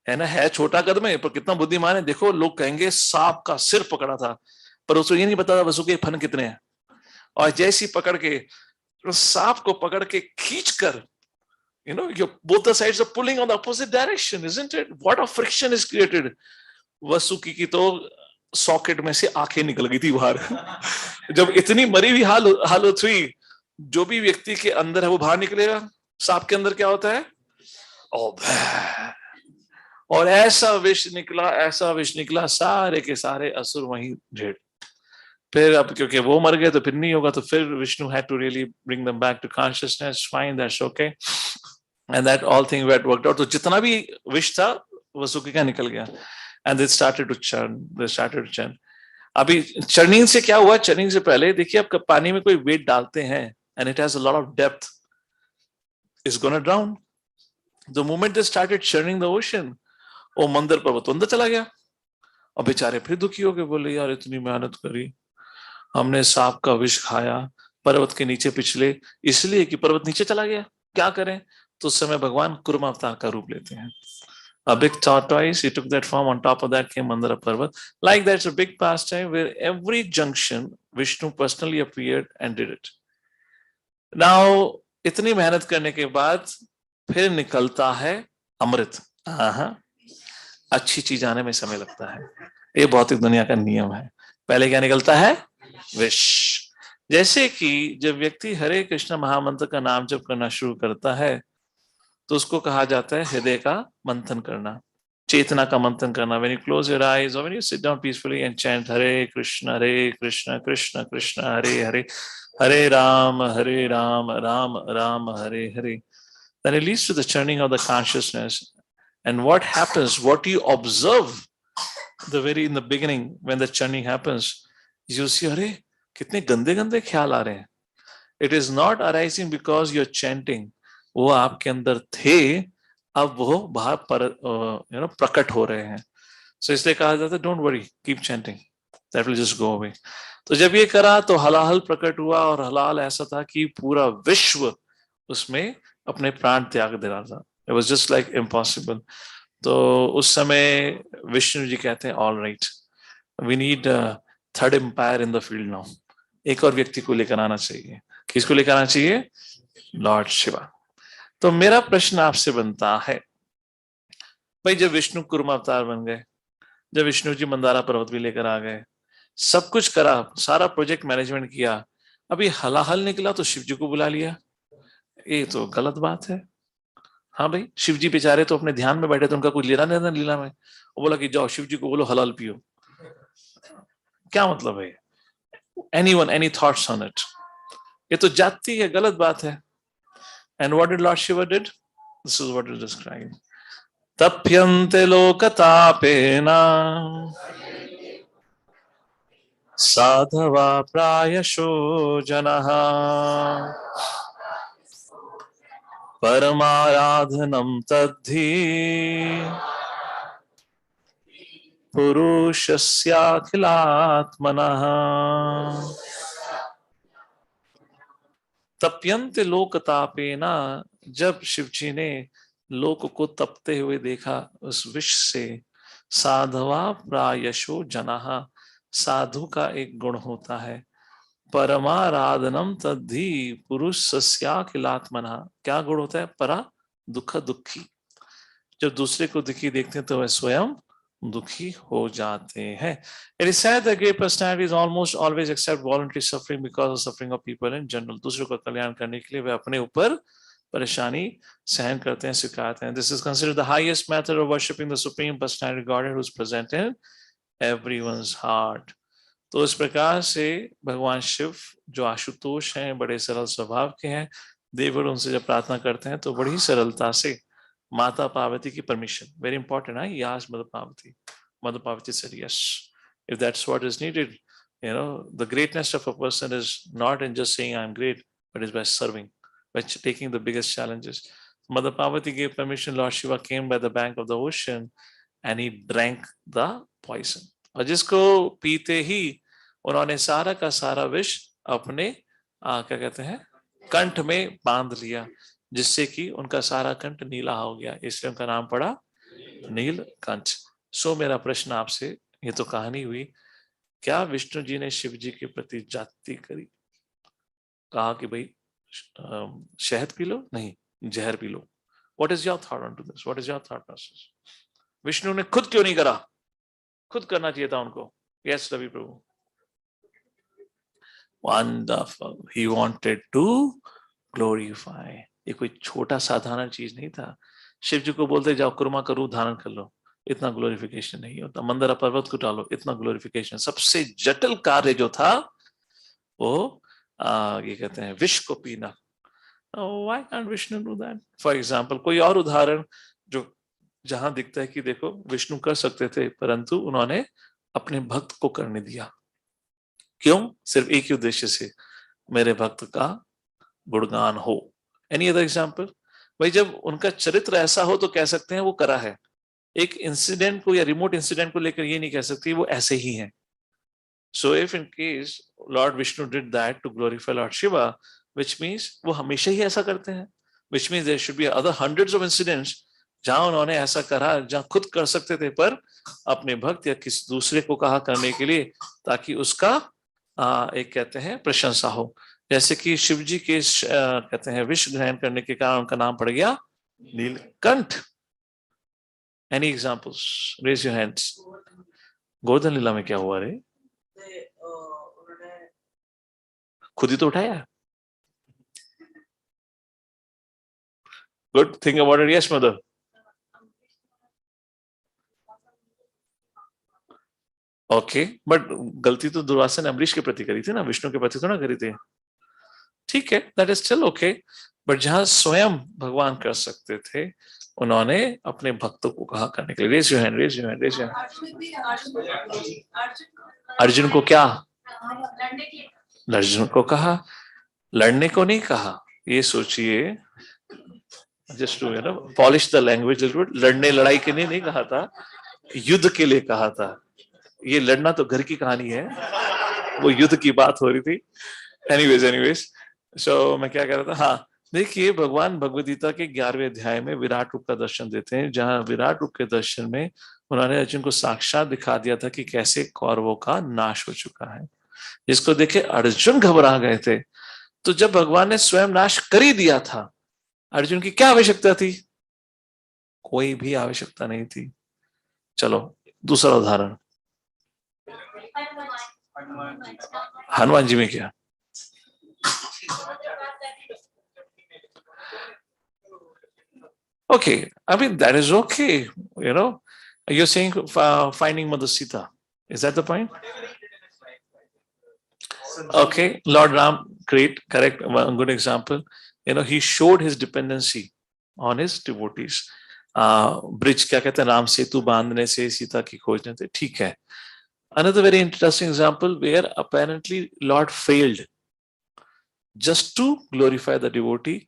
S1: है ना, है छोटा कद में पर कितना बुद्धिमान है। देखो लोग कहेंगे सांप का सिर पकड़ा था, पर उसको ये नहीं पता था वसु के फन कितने हैं। और जैसी पकड़ के सांप को पकड़ के खींच कर both the sides are pulling on the opposite direction, isn't it? What a friction is created. Vasuki की तो सॉकेट में से आंखें निकल गई थी बाहर। जब इतनी मरी हुई हालत हुई, जो भी व्यक्ति के अंदर है वो बाहर निकलेगा। सांप के अंदर क्या होता है? और ऐसा विष निकला, ऐसा विष निकला, सारे के सारे असुर वहीं ढेर। फिर अब क्योंकि वो मर गए तो फिर नहीं होगा, तो फिर Vishnu had to really bring them back to consciousness. Fine, that's okay. And that all thing worked out. तो जितना भी विष था वसुकी का निकल गया। And they started to churn. They started to churn. अभी चर्निंग से क्या हुआ? चर्निंग से पहले देखिए आप पानी में कोई वेट डालते हैं and it has a lot of depth, is gonna drown. The moment they started churning the ocean, वो मंदर पर्वत अंदर चला गया। और बेचारे फिर दुखी हो गए, बोले यार इतनी मेहनत करी, हमने सांप का विष खाया पर्वत के नीचे पिछले, इसलिए कि पर्वत नीचे चला गया, क्या करें? तो उस समय भगवान कुर्म अवतार का रूप लेते हैं। A big tortoise, he took that form. On top of that came Mandara Parvat. Like that's a big pastime where every junction Vishnu personally appeared and did it. Now, इतनी मेहनत करने के बाद फिर निकलता है अमृत। अच्छी चीज आने में समय लगता है, ये भौतिक दुनिया का नियम है। पहले क्या निकलता है? विष। जैसे कि जब व्यक्ति हरे कृष्ण महामंत्र का नाम जप करना शुरू करता है तो उसको कहा जाता है हृदय का मंथन करना, चेतना का मंथन करना। When you close your eyes or when you sit down peacefully and chant Hare Krishna Krishna Krishna Hare Hare, Hare Ram Ram Ram Hare Hare, then it leads to the churning of the consciousness. And what happens, what you observe in the beginning when the churning happens, you see, अरे कितने गंदे गंदे ख्याल आ रहे हैं। It is not arising because you're chanting, वो आपके अंदर थे, अब वो बाहर पर प्रकट हो रहे हैं। So इसलिए कहा जाता है don't worry, keep chanting, that will just go away. तो जब ये करा तो हलाहल प्रकट हुआ, और हलाहल ऐसा था कि पूरा विश्व उसमें अपने प्राण त्याग दे रहा था। It was just like impossible. तो उस समय विष्णु जी कहते हैं all right, we need third umpire in the field now. एक और व्यक्ति को लेकर आना चाहिए। किसको लेकर आना चाहिए? लॉर्ड शिवा। तो मेरा प्रश्न आपसे बनता है, भाई जब विष्णु कुर्म अवतार बन गए, जब विष्णु जी मंदारा पर्वत भी लेकर आ गए, सब कुछ करा, सारा प्रोजेक्ट मैनेजमेंट किया, अभी हलाहल निकला तो शिव जी को बुला लिया, ये तो गलत बात है। हाँ भाई, शिव जी बेचारे तो अपने ध्यान में बैठे थे, उनका कुछ लेना देना लीला में। वो बोला कि जाओ शिव जी को बोलो हलाल पियो, क्या मतलब है? Anyone, any thoughts on it? ये तो जाति है, गलत बात है। And what did Lord Shiva did? This is what is described. तप्यन्ते लोकतापेन साधवा प्रायशो जनः परमाराधनं तद्धि पुरुषस्याखिलात्मनः। तप्यन्ते लोकतापेना, जब शिवजी ने लोक को तपते हुए देखा उस विष से, साधवा प्रायशो जनः, साधु का एक गुण होता है, परमाराधनम तद्धि पुरुषस्याखिलात्मनः, क्या गुण होता है? परा दुख दुखी, जब दूसरे को दुखी देखते हैं तो वह स्वयं दुखी हो जाते हैं। It is said that great personalities almost always accept voluntary suffering because of suffering of people in general. दूसरों का कल्याण करने के लिए वे अपने ऊपर परेशानी सहन करते हैं, स्वीकारते हैं. This is considered the highest method of worshipping the supreme personality Godhead who is present in everyone's heart. तो इस प्रकार से भगवान शिव जो आशुतोष हैं, बड़े सरल स्वभाव के हैं, देवगण उनसे जब प्रार्थना करते हैं तो बड़ी सरलता से माता पार्वती की परमिशन, वेरी इंपॉर्टेंट है, ये आज mother Parvati said yes, if that's what is needed. The greatness of a person is not in just saying I'm great, but is by serving, by taking the biggest challenges. Mother Parvati gave permission. Lord Shiva came by the bank of the ocean and he drank the poison. और जिसको पीते ही उन्होंने सारा का सारा विष अपने क्या कहते हैं कंठ में बांध लिया, जिससे कि उनका सारा कंठ नीला हो गया, इसलिए उनका नाम पड़ा नीलकंठ. सो मेरा प्रश्न आपसे, ये तो कहानी हुई, क्या विष्णु जी ने शिव जी के प्रति जाति करी? कहा कि भाई शहद पी लो, नहीं जहर पी लो. What is your thought on to this? What is your thought process? Vishnu ने खुद क्यों नहीं करा? खुद करना चाहिए था उनको. Yes Ravi Prabhu. Wonderful. He wanted to glorify. ये कोई छोटा साधारण चीज नहीं था. शिव जी को बोलते जाओ कुर्मा का रूप धारण कर लो, इतना ग्लोरिफिकेशन नहीं होता. मंदर पर्वत को डालो, इतना ग्लोरिफिकेशन. सबसे जटिल कार्य जो था वो ये कहते हैं विष को पीना. Why can't Vishnu do that? For example कोई और उदाहरण जो जहां दिखता है कि देखो विष्णु कर सकते थे, परंतु उन्होंने अपने भक्त को करने दिया. क्यों? सिर्फ एक ही उद्देश्य से, मेरे भक्त का गुणगान हो. Any other example? भाई जब उनका चरित्र ऐसा हो तो कह सकते हैं वो करा है. एक इंसिडेंट को या रिमोट इंसिडेंट को लेकर ये नहीं कह सकती वो ऐसे ही हैं. So if in case Lord Vishnu did that to glorify Lord Shiva, which means वो हमेशा ही ऐसा करते हैं. Which means there should be other hundreds of incidents जहां उन्होंने ऐसा करा, जहां खुद कर सकते थे पर अपने भक्त या किसी दूसरे को कहा करने के लिए, ताकि उसका एक कहते हैं प्रशंसा हो. जैसे कि शिव जी के कहते हैं विष ग्रहण करने के कारण उनका नाम पड़ गया Neelkanth. Any examples? Raise your hands. Govardhan लीला में क्या हुआ रे? खुद ही तो उठाया. Good, think about it. Yes mother. Okay, but गलती तो दुर्वासा ने अम्बरीश के प्रति करी थी ना, विष्णु के प्रति तो ना करी थी. ठीक है, that is still okay. But जहां स्वयं भगवान कर सकते थे, उन्होंने अपने भक्तों को कहा करने के लिए. Raise your hand, raise your hand, raise your hand. Arjun को क्या? अर्जुन को कहा, लड़ने को नहीं कहा. ये सोचिए, just to polish the language, लड़ने लड़ाई के लिए नहीं कहा था, युद्ध के लिए कहा था. ये लड़ना तो घर की कहानी है, वो युद्ध की बात हो रही थी. एनीवेज सो मैं क्या कह रहा था, हाँ देखिए भगवान भगवद गीता के 11वें अध्याय में विराट रूप का दर्शन देते हैं, जहां विराट रूप के दर्शन में उन्होंने अर्जुन को साक्षात दिखा दिया था कि कैसे कौरवों का नाश हो चुका है, जिसको देखे अर्जुन घबरा गए थे. तो जब भगवान ने स्वयं नाश कर ही दिया था, अर्जुन की क्या आवश्यकता थी? कोई भी आवश्यकता नहीं थी. चलो दूसरा उदाहरण, हनुमान जी में क्या? Okay, I mean that is okay. You're saying finding Mother Sita. Is that the point? Okay, Lord Ram, great, correct, one good example. He showed his dependency on his devotees. Bridge क्या कहते हैं, राम सेतु बांधने से सीता की खोजने से, ठीक है. Another very interesting example where apparently Lord failed just to glorify the devotee.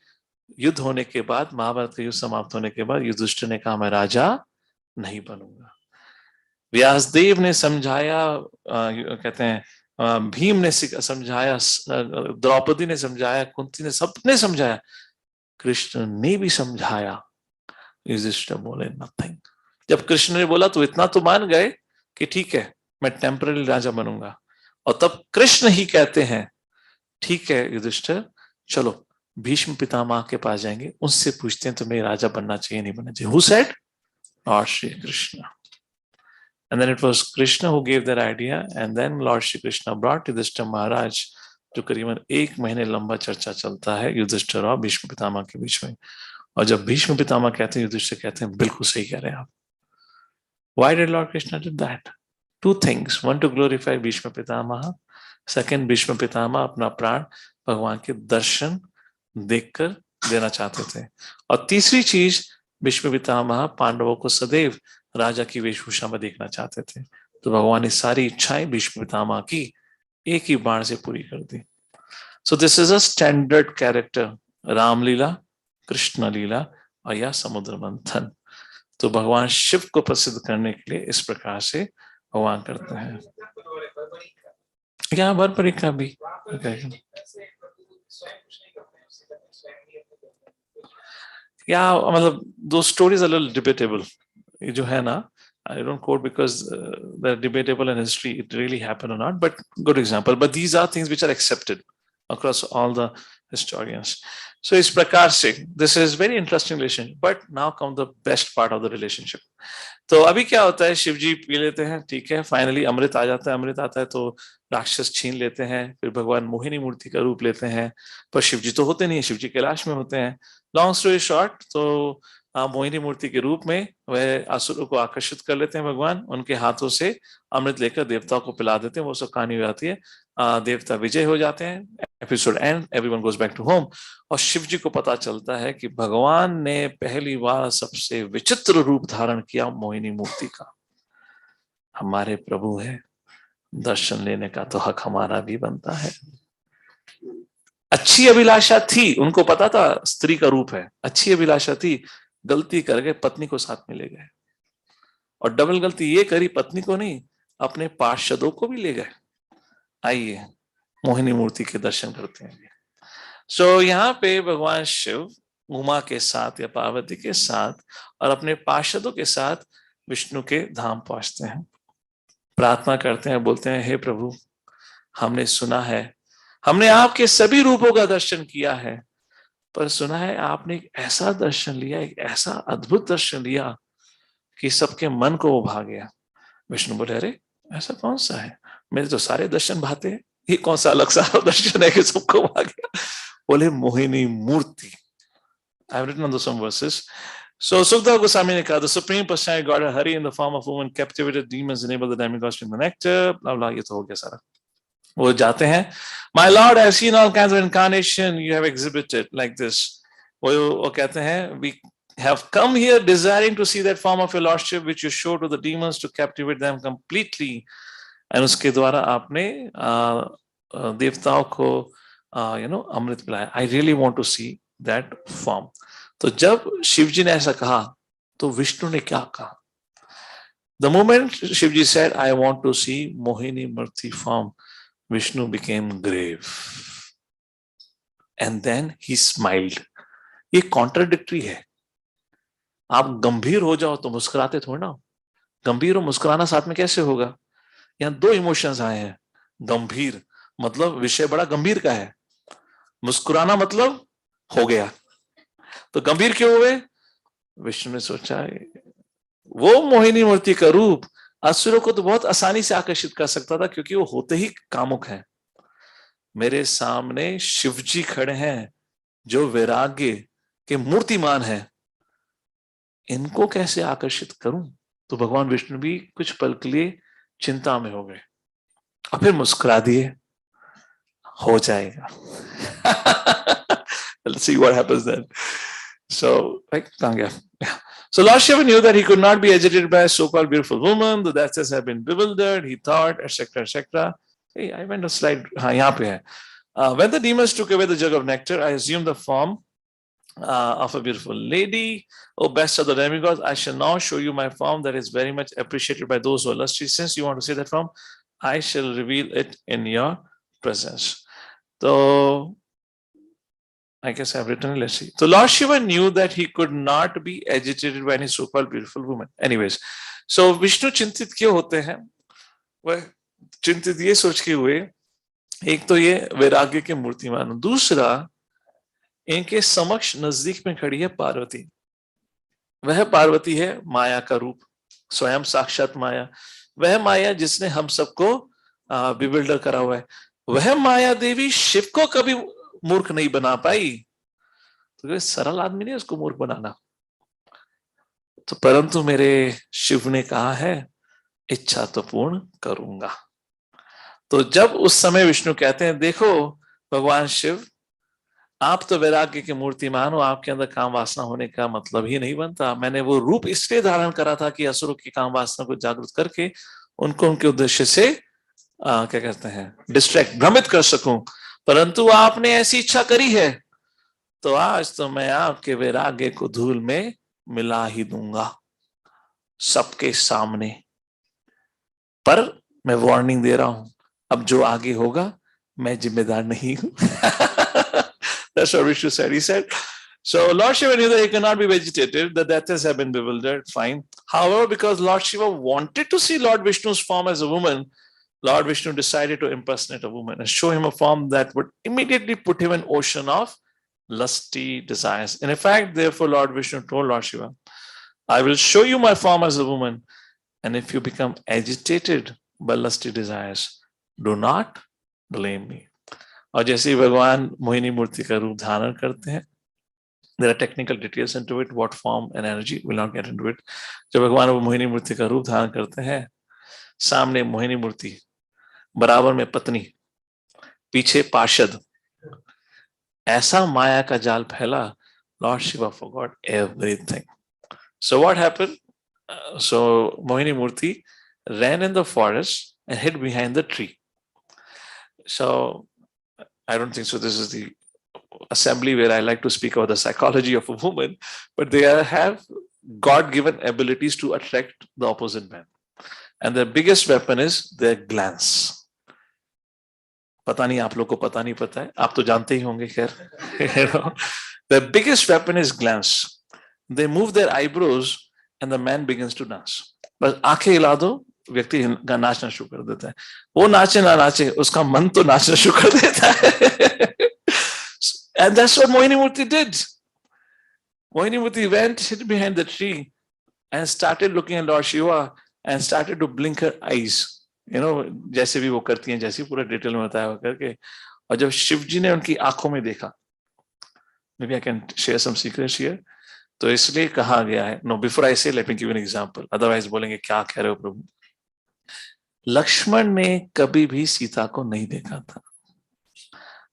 S1: युद्ध होने के बाद, महाभारत का युद्ध समाप्त होने के बाद युधिष्ठिर ने कहा मैं राजा नहीं बनूंगा. व्यासदेव ने समझाया, कहते हैं भीम ने समझाया, द्रौपदी ने समझाया, कुंती ने, सबने समझाया, कृष्ण ने भी समझाया. युधिष्ठिर बोले नथिंग. जब कृष्ण ने बोला तो इतना तो मान गए कि ठीक है मैं टेम्पररी राजा बनूंगा. और तब कृष्ण ही कहते हैं ठीक है युधिष्ठिर, चलो भीष्म पितामह के पास जाएंगे, उनसे पूछते हैं तुम्हें राजा बनना चाहिए नहीं बनना चाहिए. Who said? Lord Shri Krishna. And then it was Krishna who gave that idea, and then Lord Shri Krishna brought Yudhishthira Maharaj. जो करीबन 1 महीने लंबा चर्चा चलता है युधिष्ठिर और भीष्म पितामह के बीच में. और जब भीष्म पितामह कहते हैं, युधिष्ठिर कहते हैं बिल्कुल सही कह रहे हैं आप. Why did Lord Krishna do that? 2 things. One, to glorify Bhishma Pitamaha. Second, Bhishma Pitamaha अपना प्राण भगवान के दर्शन देखकर देना चाहते थे. और तीसरी चीज, भीष्म पितामह पांडवों को सदैव राजा की वेशभूषा में देखना चाहते थे. तो भगवान ने सारी इच्छाएं भीष्म पितामह की एक ही बाण से पूरी कर दी. So this is a standard character, Ramleela, Krishna लीला और या समुद्र मंथन. तो भगवान शिव को प्रसिद्ध करने के लिए इस प्रकार से भगवान करते हैं. क्या वर परीक्षा भी या मतलब दो स्टोरीज लिटिल डिबेटेबल. ये जो है ना, I don't quote because they're debatable in history, it really happened or not, but good example. But these are things which are accepted across all the historians. So इस प्रकार से this is very interesting relationship. But now comes the best part of the relationship. तो अभी क्या होता है, Shiv G P लेते हैं, ठीक है, फाइनली अमृत आ जाता है. अमृत आता है तो राक्षस छीन लेते हैं. फिर भगवान मोहिनी मूर्ति का रूप लेते हैं, पर शिव जी तो होते नहीं है, शिव जी कैलाश में होते हैं. लॉन्ग स्टोरी शॉर्ट, तो मोहिनी मूर्ति के रूप में वह असुरों को आकर्षित कर लेते हैं भगवान. उनके हाथों से अमृत लेकर देवताओं को पिला देते हैं. वो सब कहानी हो जाती है. देवता विजय हो जाते हैं. Episode end, everyone goes back to home. और शिव जी को पता चलता है कि भगवान ने पहली बार सबसे विचित्र रूप धारण किया मोहिनी मूर्ति का. हमारे प्रभु है, दर्शन लेने का तो हक हमारा भी बनता है. अच्छी अभिलाषा थी, उनको पता था स्त्री का रूप है, अच्छी अभिलाषा थी, गलती कर गए, पत्नी को साथ में ले गए. और डबल गलती ये करी, पत्नी को नहीं अपने पार्षदों को भी ले गए. आइए मोहिनी मूर्ति के दर्शन करते हैं. सो यहाँ पे भगवान शिव उमा के साथ या पार्वती के साथ और अपने पार्षदों के साथ विष्णु के धाम पहुंचते हैं. प्रार्थना करते हैं, बोलते हैं हे प्रभु, हमने सुना है, हमने आपके सभी रूपों का दर्शन किया है, पर सुना है आपने एक ऐसा दर्शन लिया, एक ऐसा अद्भुत दर्शन लिया कि सबके मन को वो भा गया. विष्णु बोले अरे ऐसा कौन सा है, मेरे तो सारे दर्शन भाते हैं, ये कौन सा अलग सा दर्शन है कि सबको भा गया. बोले मोहिनी मूर्ति. I have written on those some verses. So Sukdev Goswami ने कहा, the supreme personality God Hari in the form of woman captivated demons, enabled the demigods to drink the nectar. Blah blah, ये तो हो गया सारा. वो जाते हैं, my lord, I have seen all kinds of incarnation you have exhibited like this. वो कहते हैं, we have come here desiring to see that form of your lordship which you showed to the demons to captivate them completely. And उसके द्वारा आपने देवताओं को अमृत पिलाया. I really want to see that form. तो जब शिव जी ने ऐसा कहा तो विष्णु ने क्या कहा? The moment Shiv ji said, I want to see Mohini Murti form, Vishnu became grave. And then he smiled. ये contradictory है. आप गंभीर हो जाओ तो मुस्कुराते थोड़ा ना. गंभीर और मुस्कुराना साथ में कैसे होगा? यहाँ 2 इमोशंस आए हैं. गंभीर मतलब विषय बड़ा गंभीर का है, मुस्कुराना मतलब हो गया. तो गंभीर क्यों हुए? विष्णु ने सोचा वो मोहिनी मूर्ति का रूप असुरों को तो बहुत आसानी से आकर्षित कर सकता था, क्योंकि वो होते ही कामुक हैं. मेरे सामने शिव जी खड़े हैं जो वैराग्य के मूर्तिमान हैं, इनको कैसे आकर्षित करूं? तो भगवान विष्णु भी कुछ पल के लिए चिंता में हो गए और फिर मुस्कुरा दिए. हो जाएगा. Let's see what happens then. So, कहाँ गया? So Lord Shiva knew that he could not be agitated by a so-called beautiful woman. The dancers had been bewildered. He thought, etc., etc. Hey, I went a slide. हाँ, यहाँ पे है. When the demons took away the jug of nectar, I assumed the form of a beautiful lady. O best of the demigods, I shall now show you my form that is very much appreciated by those who are lusty. Since you want to see that form, I shall reveal it in your presence. So I guess I've written it. Let's see. So Lord Shiva knew that he could not be agitated by any so-called beautiful woman. Anyways, so Vishnu चिंतित क्यों होते हैं? वह चिंतित ये सोच के हुए, एक तो ये वैराग्य के मूर्तिमान, दूसरा इनके समक्ष नजदीक में खड़ी है पार्वती. वह पार्वती है माया का रूप, स्वयं साक्षात माया. वह माया जिसने हम सबको बिविल्डर करा हुआ है. वह माया देवी शिव को कभी मूर्ख नहीं बना पाई. तो सरल आदमी नहीं उसको मूर्ख बनाना. तो परंतु मेरे शिव ने कहा है इच्छा तो पूर्ण करूंगा. तो जब उस समय विष्णु कहते हैं, देखो भगवान शिव, आप तो वैराग्य के मूर्तिमान हो, आपके अंदर काम वासना होने का मतलब ही नहीं बनता. मैंने वो रूप इसलिए धारण करा था कि असुरों की काम वासना को जागृत करके उनको उनके उद्देश्य से क्या कहते हैं, डिस्ट्रैक्ट, भ्रमित कर सकूं. परंतु आपने ऐसी इच्छा करी है, तो आज तो मैं आपके वैराग्य को धूल में मिला ही दूंगा सबके सामने. पर मैं वार्निंग दे रहा हूं, अब जो आगे होगा मैं जिम्मेदार नहीं हूं. That's what Vishnu said. He said, so Lord Shiva knew that he cannot be vegetated, the deities have been bewildered, fine. However, because Lord Shiva wanted to see Lord Vishnu's form as a woman, Lord Vishnu decided to impersonate a woman and show him a form that would immediately put him in an ocean of lusty desires. And in fact, therefore, Lord Vishnu told Lord Shiva, I will show you my form as a woman, and if you become agitated by lusty desires, do not blame me. और जैसे ही भगवान मोहिनी मूर्ति का रूप धारण करते हैं, there are technical details into it, what form and energy, will not get into it. जब भगवान वो मोहिनी मूर्ति का रूप धारण करते हैं, सामने मोहिनी मूर्ति, बराबर में पत्नी, पीछे पार्षद, ऐसा माया का जाल फैला, Lord Shiva forgot everything. So what happened? So Mohini Murti ran in the forest and hid behind the tree. So I don't think so. This is the assembly where I like to speak about the psychology of a woman, but they have God-given abilities to attract the opposite man. And their biggest weapon is their glance. पता नहीं आप लोग को पता नहीं पता है, आप तो जानते ही होंगे खैर. The biggest weapon is glance. They move their eyebrows and the man begins to dance. बस आंखें हिला दो, व्यक्ति नाचना शुरू कर देता है. वो नाचे ना नाचे, उसका मन तो नाचना शुरू कर देता है. And that's what Mohini Murti did. Mohini Murti went, hid behind the tree and started looking at Lord Shiva and started to blink her eyes. You know, जैसे भी वो करती हैं, जैसे पूरा डिटेल में बताया करके. और जब शिव जी ने उनकी आंखों में देखा, maybe I can share some secrets here. तो इसलिए कहा गया है, no, before I say, let me give you an example. Otherwise बोलेंगे क्या कह रहे हो प्रभु. लक्ष्मण ने कभी भी सीता को नहीं देखा था.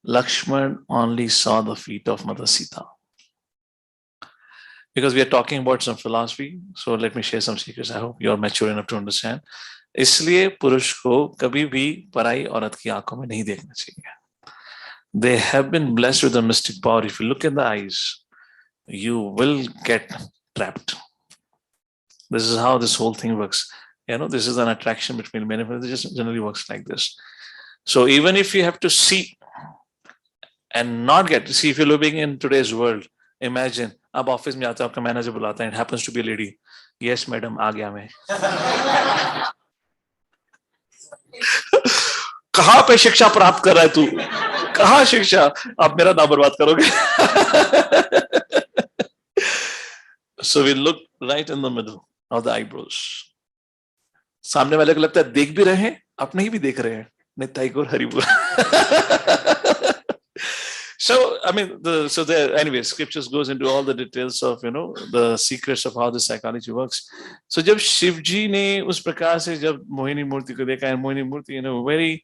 S1: Lakshman only saw the feet of Mother Sita. Because we are talking about some philosophy, so let me share some secrets. I hope you are mature enough to understand. इसलिए पुरुष को कभी भी पराई औरत की आंखों में नहीं देखना चाहिए. They have been blessed with a mystic power. If you look in the eyes, you will get trapped. This is how this whole thing works. You know, this is an attraction between men and women. It just generally works like this. So even if you have to see and not get, see, if you're living in today's world, imagine, अब office में आता है, आपका manager बुलाता है, it happens to be a lady. Yes, madam, आ गया मैं. कहाँ पे शिक्षा प्राप्त कर रहा है तू? कहाँ शिक्षा? आप मेरा नाम बर्बाद करोगे. So we look right in the middle of the eyebrows. सामने वाले को लगता है देख भी रहे हैं, आप नहीं भी देख रहे हैं. नित्य गौर Haribol. So, I mean, so there, anyway, scriptures goes into all the details of, you know, the secrets of how the psychology works. So, जब शिव जी ने उस प्रकार से जब मोहिनी मूर्ति को देखा, and Mohini Murthy, you know, very,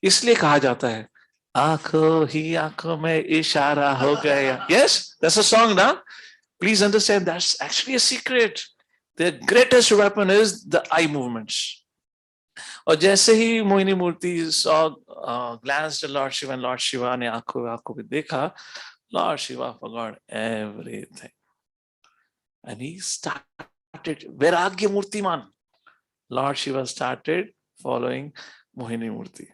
S1: इसलिए कहा जाता है, आंखों ही आंखों में इशारा हो गया. Yes, that's a song, ना? Please understand that's actually a secret. Their greatest weapon is the eye movements. और जैसे ही मोहिनी मूर्ति saw glanced at Lord Shiva and Lord Shiva ने आंखों पे देखा, Lord Shiva forgot everything and he started वैराग्य मूर्तिमान. Lord Shiva started following Mohini Murti.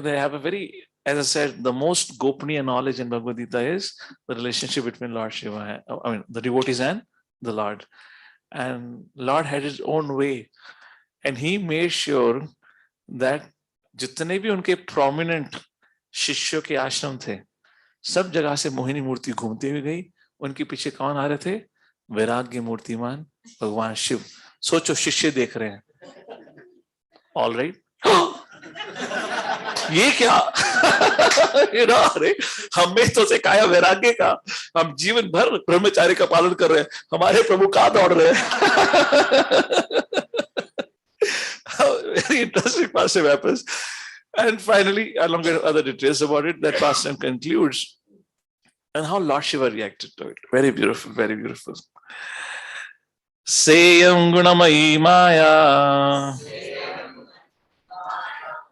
S1: They have a very, as I said, the most gopaniya knowledge in Bhagavad Gita is the relationship between Lord Shiva, the devotees and the Lord. And Lord had his own way. And he made sure that जितने भी उनके prominent शिष्यों के आश्रम थे, सब जगह से मोहिनी मूर्ति घूमती हुई गई. उनके पीछे कौन आ रहे थे? वैराग्य मूर्तिमान भगवान शिव. सोचो शिष्य देख रहे हैं. All right. ये क्या? अरे हमें तो सिखाया वैराग्य का, हम जीवन भर ब्रह्मचार्य का पालन कर रहे हैं, हमारे प्रभु कहाँ दौड़ रहे हैं? Very interesting pastime happens. And finally, along with other details about it, that pastime concludes. And how Lord Shiva reacted to it. Very beautiful, very beautiful. Seyam gunamayi maya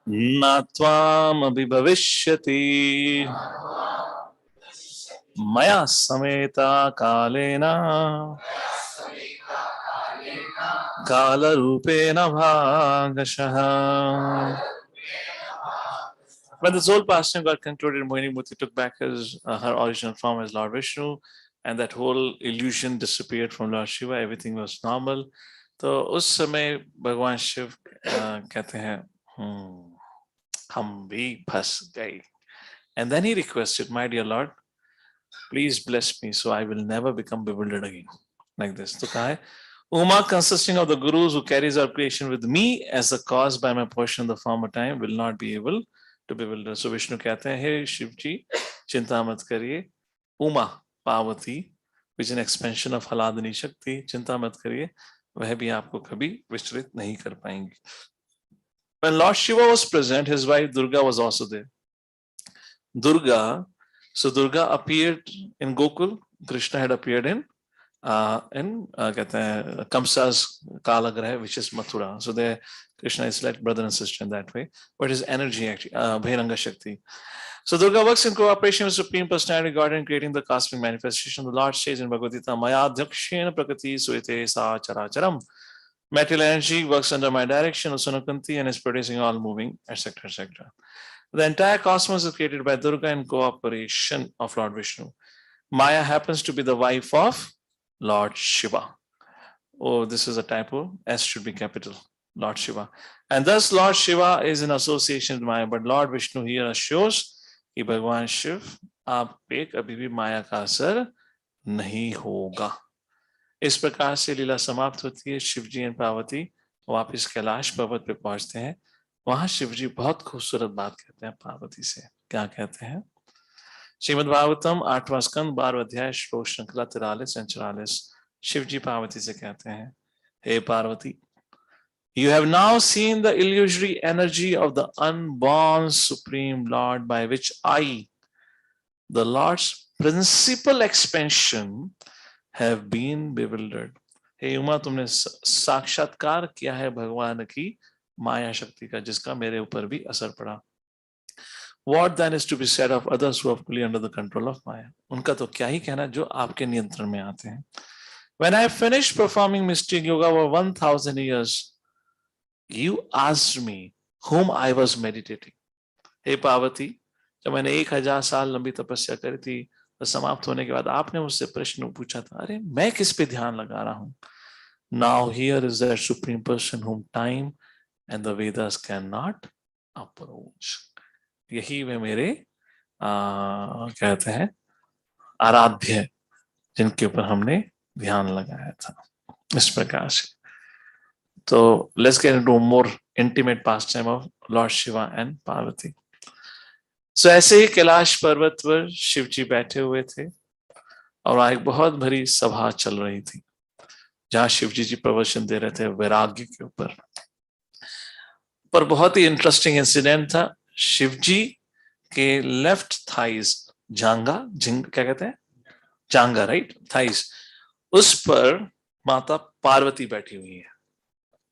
S1: natvam abhibhavishyati maya sameta kalena kala rupena bhagashaha. When this whole pastime got concluded, Mohini Murti took back her original form as Lord Vishnu, and that whole illusion disappeared from Lord Shiva. Everything was normal. तो उस समय भगवान शिव कहते हैं हम भी फंस गए. And then he requested, my dear Lord, please bless me so I will never become bewildered again. Like this. तो कहा है, Uma consisting of the gurus who carries our creation with me as a cause by my portion in the former time will not be able to bewilder. So Vishnu कहते हैं, हे शिव जी, चिंता मत करिए. Uma, Parvati, which is an expansion of Haladani Shakti, चिंता मत करिए, वह भी आपको कभी विचलित नहीं कर पाएंगे. When Lord Shiva was present, his wife Durga was also there. Durga appeared in Gokul. Krishna had appeared in कहते हैं Kamsa's Kalagraha, which is Mathura. So there Krishna is like brother and sister in that way, but his energy actually Bhairanga Shakti. So Durga works in cooperation with Supreme Personality God in creating the cosmic manifestation. The Lord says in Bhagavad Gita, Maya Dhakshena Prakati Suite Sa Characharam. Material energy works under my direction, Usunakanti, and is producing all moving, etc., etc. The entire cosmos is created by Durga in cooperation of Lord Vishnu. Maya happens to be the wife of Lord Shiva. Oh, this is a typo. S should be capital. Lord Shiva. And thus Lord Shiva is in association with Maya. But Lord Vishnu here assures कि भगवान शिव आप पे कभी भी माया का असर नहीं होगा. इस प्रकार से लीला समाप्त होती है. शिव जी एंड पार्वती वापिस कैलाश पर्वत पे पहुंचते हैं. वहां शिव जी बहुत खूबसूरत बात कहते हैं पार्वती से. क्या कहते हैं? श्रीमद् भागवतम 8वां स्कंद 12वां अध्याय श्लोक श्रृंखला 43 और 44. शिव जी पार्वती से कहते हैं, हे Parvati, you have now seen the illusory energy of the unborn Supreme Lord by which I, the Lord's principal expansion, have been bewildered. हे उमा, तुमने साक्षात्कार किया है भगवान की माया शक्ति का, जिसका मेरे ऊपर भी असर पड़ा. What then is to be said of others who are fully under the control of Maya? उनका तो क्या ही कहना जो आपके नियंत्रण में आते हैं. When I finished performing mystic yoga over 1000 years, you asked me whom I was meditating. हे पार्वती, जब मैंने 1000 साल लंबी तपस्या करी थी, तो समाप्त होने के बाद आपने मुझसे प्रश्न पूछा था, अरे मैं किस पे ध्यान लगा रहा हूं. Now here is that supreme person whom time and the Vedas cannot approach. यही वे मेरे कहते हैं आराध्य, जिनके ऊपर हमने ध्यान लगाया था. इस प्रकार से तो let's get into more intimate pastime of Lord Shiva and Parvati. So ऐसे ही कैलाश पर्वत पर शिव जी बैठे हुए थे और एक बहुत भरी सभा चल रही थी, जहां शिव जी प्रवचन दे रहे थे वैराग्य के ऊपर. पर बहुत ही इंटरेस्टिंग इंसिडेंट था. शिव जी के लेफ्ट थाइज, जांगा, क्या कहते हैं, जांगा, राइट, थाइस, उस पर माता पार्वती बैठी हुई है.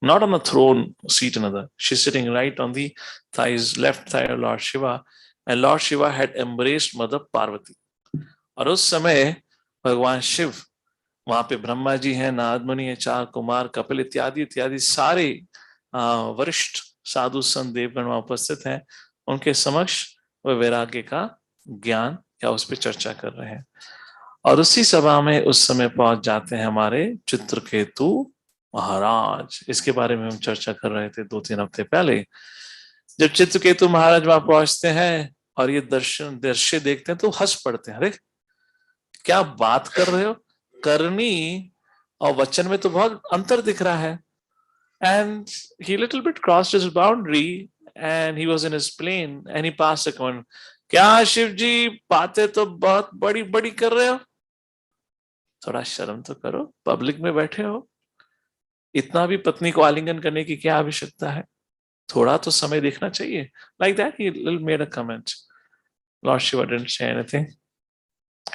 S1: Not on a throne seat another. She's sitting right on the thighs, left thigh of Lord Shiva, and Lord Shiva had embraced Mother Parvati. और उस समय भगवान शिव, वहां पे ब्रह्मा जी हैं, नारद मुनि हैं, चार कुमार, कपिल इत्यादि इत्यादि सारे वरिष्ठ साधु संत देवगण वहां उपस्थित हैं. उनके समक्ष वह वैराग्य का ज्ञान या उस पर चर्चा कर रहे हैं. और उसी सभा में उस समय पहुंच जाते हैं हमारे चित्रकेतु महाराज. इसके बारे में हम चर्चा कर रहे थे 2-3 हफ्ते पहले. जब चित्रकेतु महाराज वहां पहुंचते हैं और ये दृश्य देखते हैं तो हंस पड़ते हैं. अरे क्या बात कर रहे हो, करनी और वचन में तो बहुत अंतर दिख रहा है. And he little bit crossed his boundary and he was in his plane and he passed a comment. क्या शिव जी, बातें तो बहुत बड़ी बड़ी कर रहे हो, थोड़ा शर्म तो करो, पब्लिक में बैठे हो, इतना भी पत्नी को आलिंगन करने की क्या आवश्यकता है, थोड़ा तो समय देखना चाहिए. Like that he made a comment. Lord Shiva didn't say anything,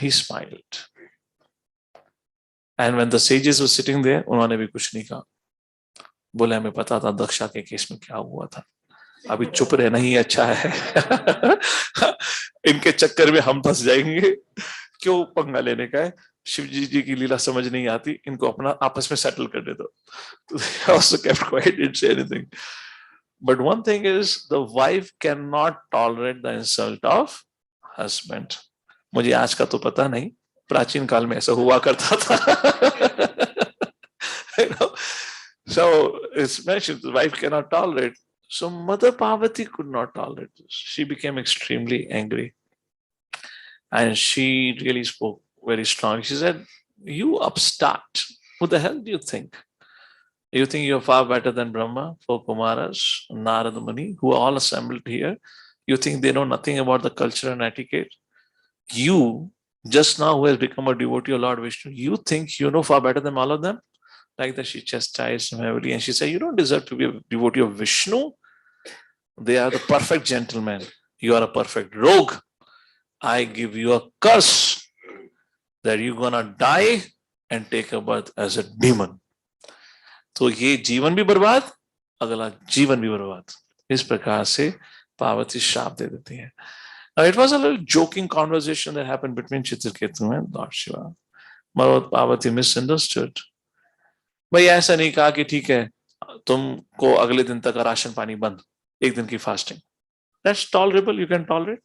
S1: he smiled. And when the sages were sitting there, उन्होंने भी कुछ नहीं कहा. बोले हमें पता था दक्षा के केस में क्या हुआ था, अभी चुप रहना ही अच्छा है. इनके चक्कर में हम फंस जाएंगे, क्यों पंगा लेने का है. शिव जी की लीला समझ नहीं आती, इनको अपना आपस में सेटल कर दे दो. They also kept quiet, didn't say anything. But one thing is, the wife cannot tolerate the insult of husband. मुझे आज का तो पता नहीं, प्राचीन काल में ऐसा हुआ करता था. You know? So it's mentioned the wife cannot tolerate. So Mother Parvati could not tolerate this. She became extremely angry, and she really spoke very strong. She said, "You upstart! Who the hell do you think? You think you're far better than Brahma, four Kumaras, Narada Muni, who are all assembled here? You think they know nothing about the culture and etiquette? You, just now, who has become a devotee of Lord Vishnu, you think you know far better than all of them?" Like that, she chastised him heavily, and she said, "You don't deserve to be a devotee of Vishnu. They are the perfect gentlemen. You are a perfect rogue. I give you a curse that you're gonna die and take a birth as a demon." तो ये जीवन भी बर्बाद, अगला जीवन भी बर्बाद. इस प्रकार से पार्वती श्राप दे देती है. It was a little joking conversation that happened between Chitraketu and Lord Shiva. Mother Parvati misunderstood. भाई ऐसा नहीं कहा कि ठीक है तुमको अगले दिन तक राशन पानी बंद, एक दिन की fasting. That's tolerable, you can tolerate.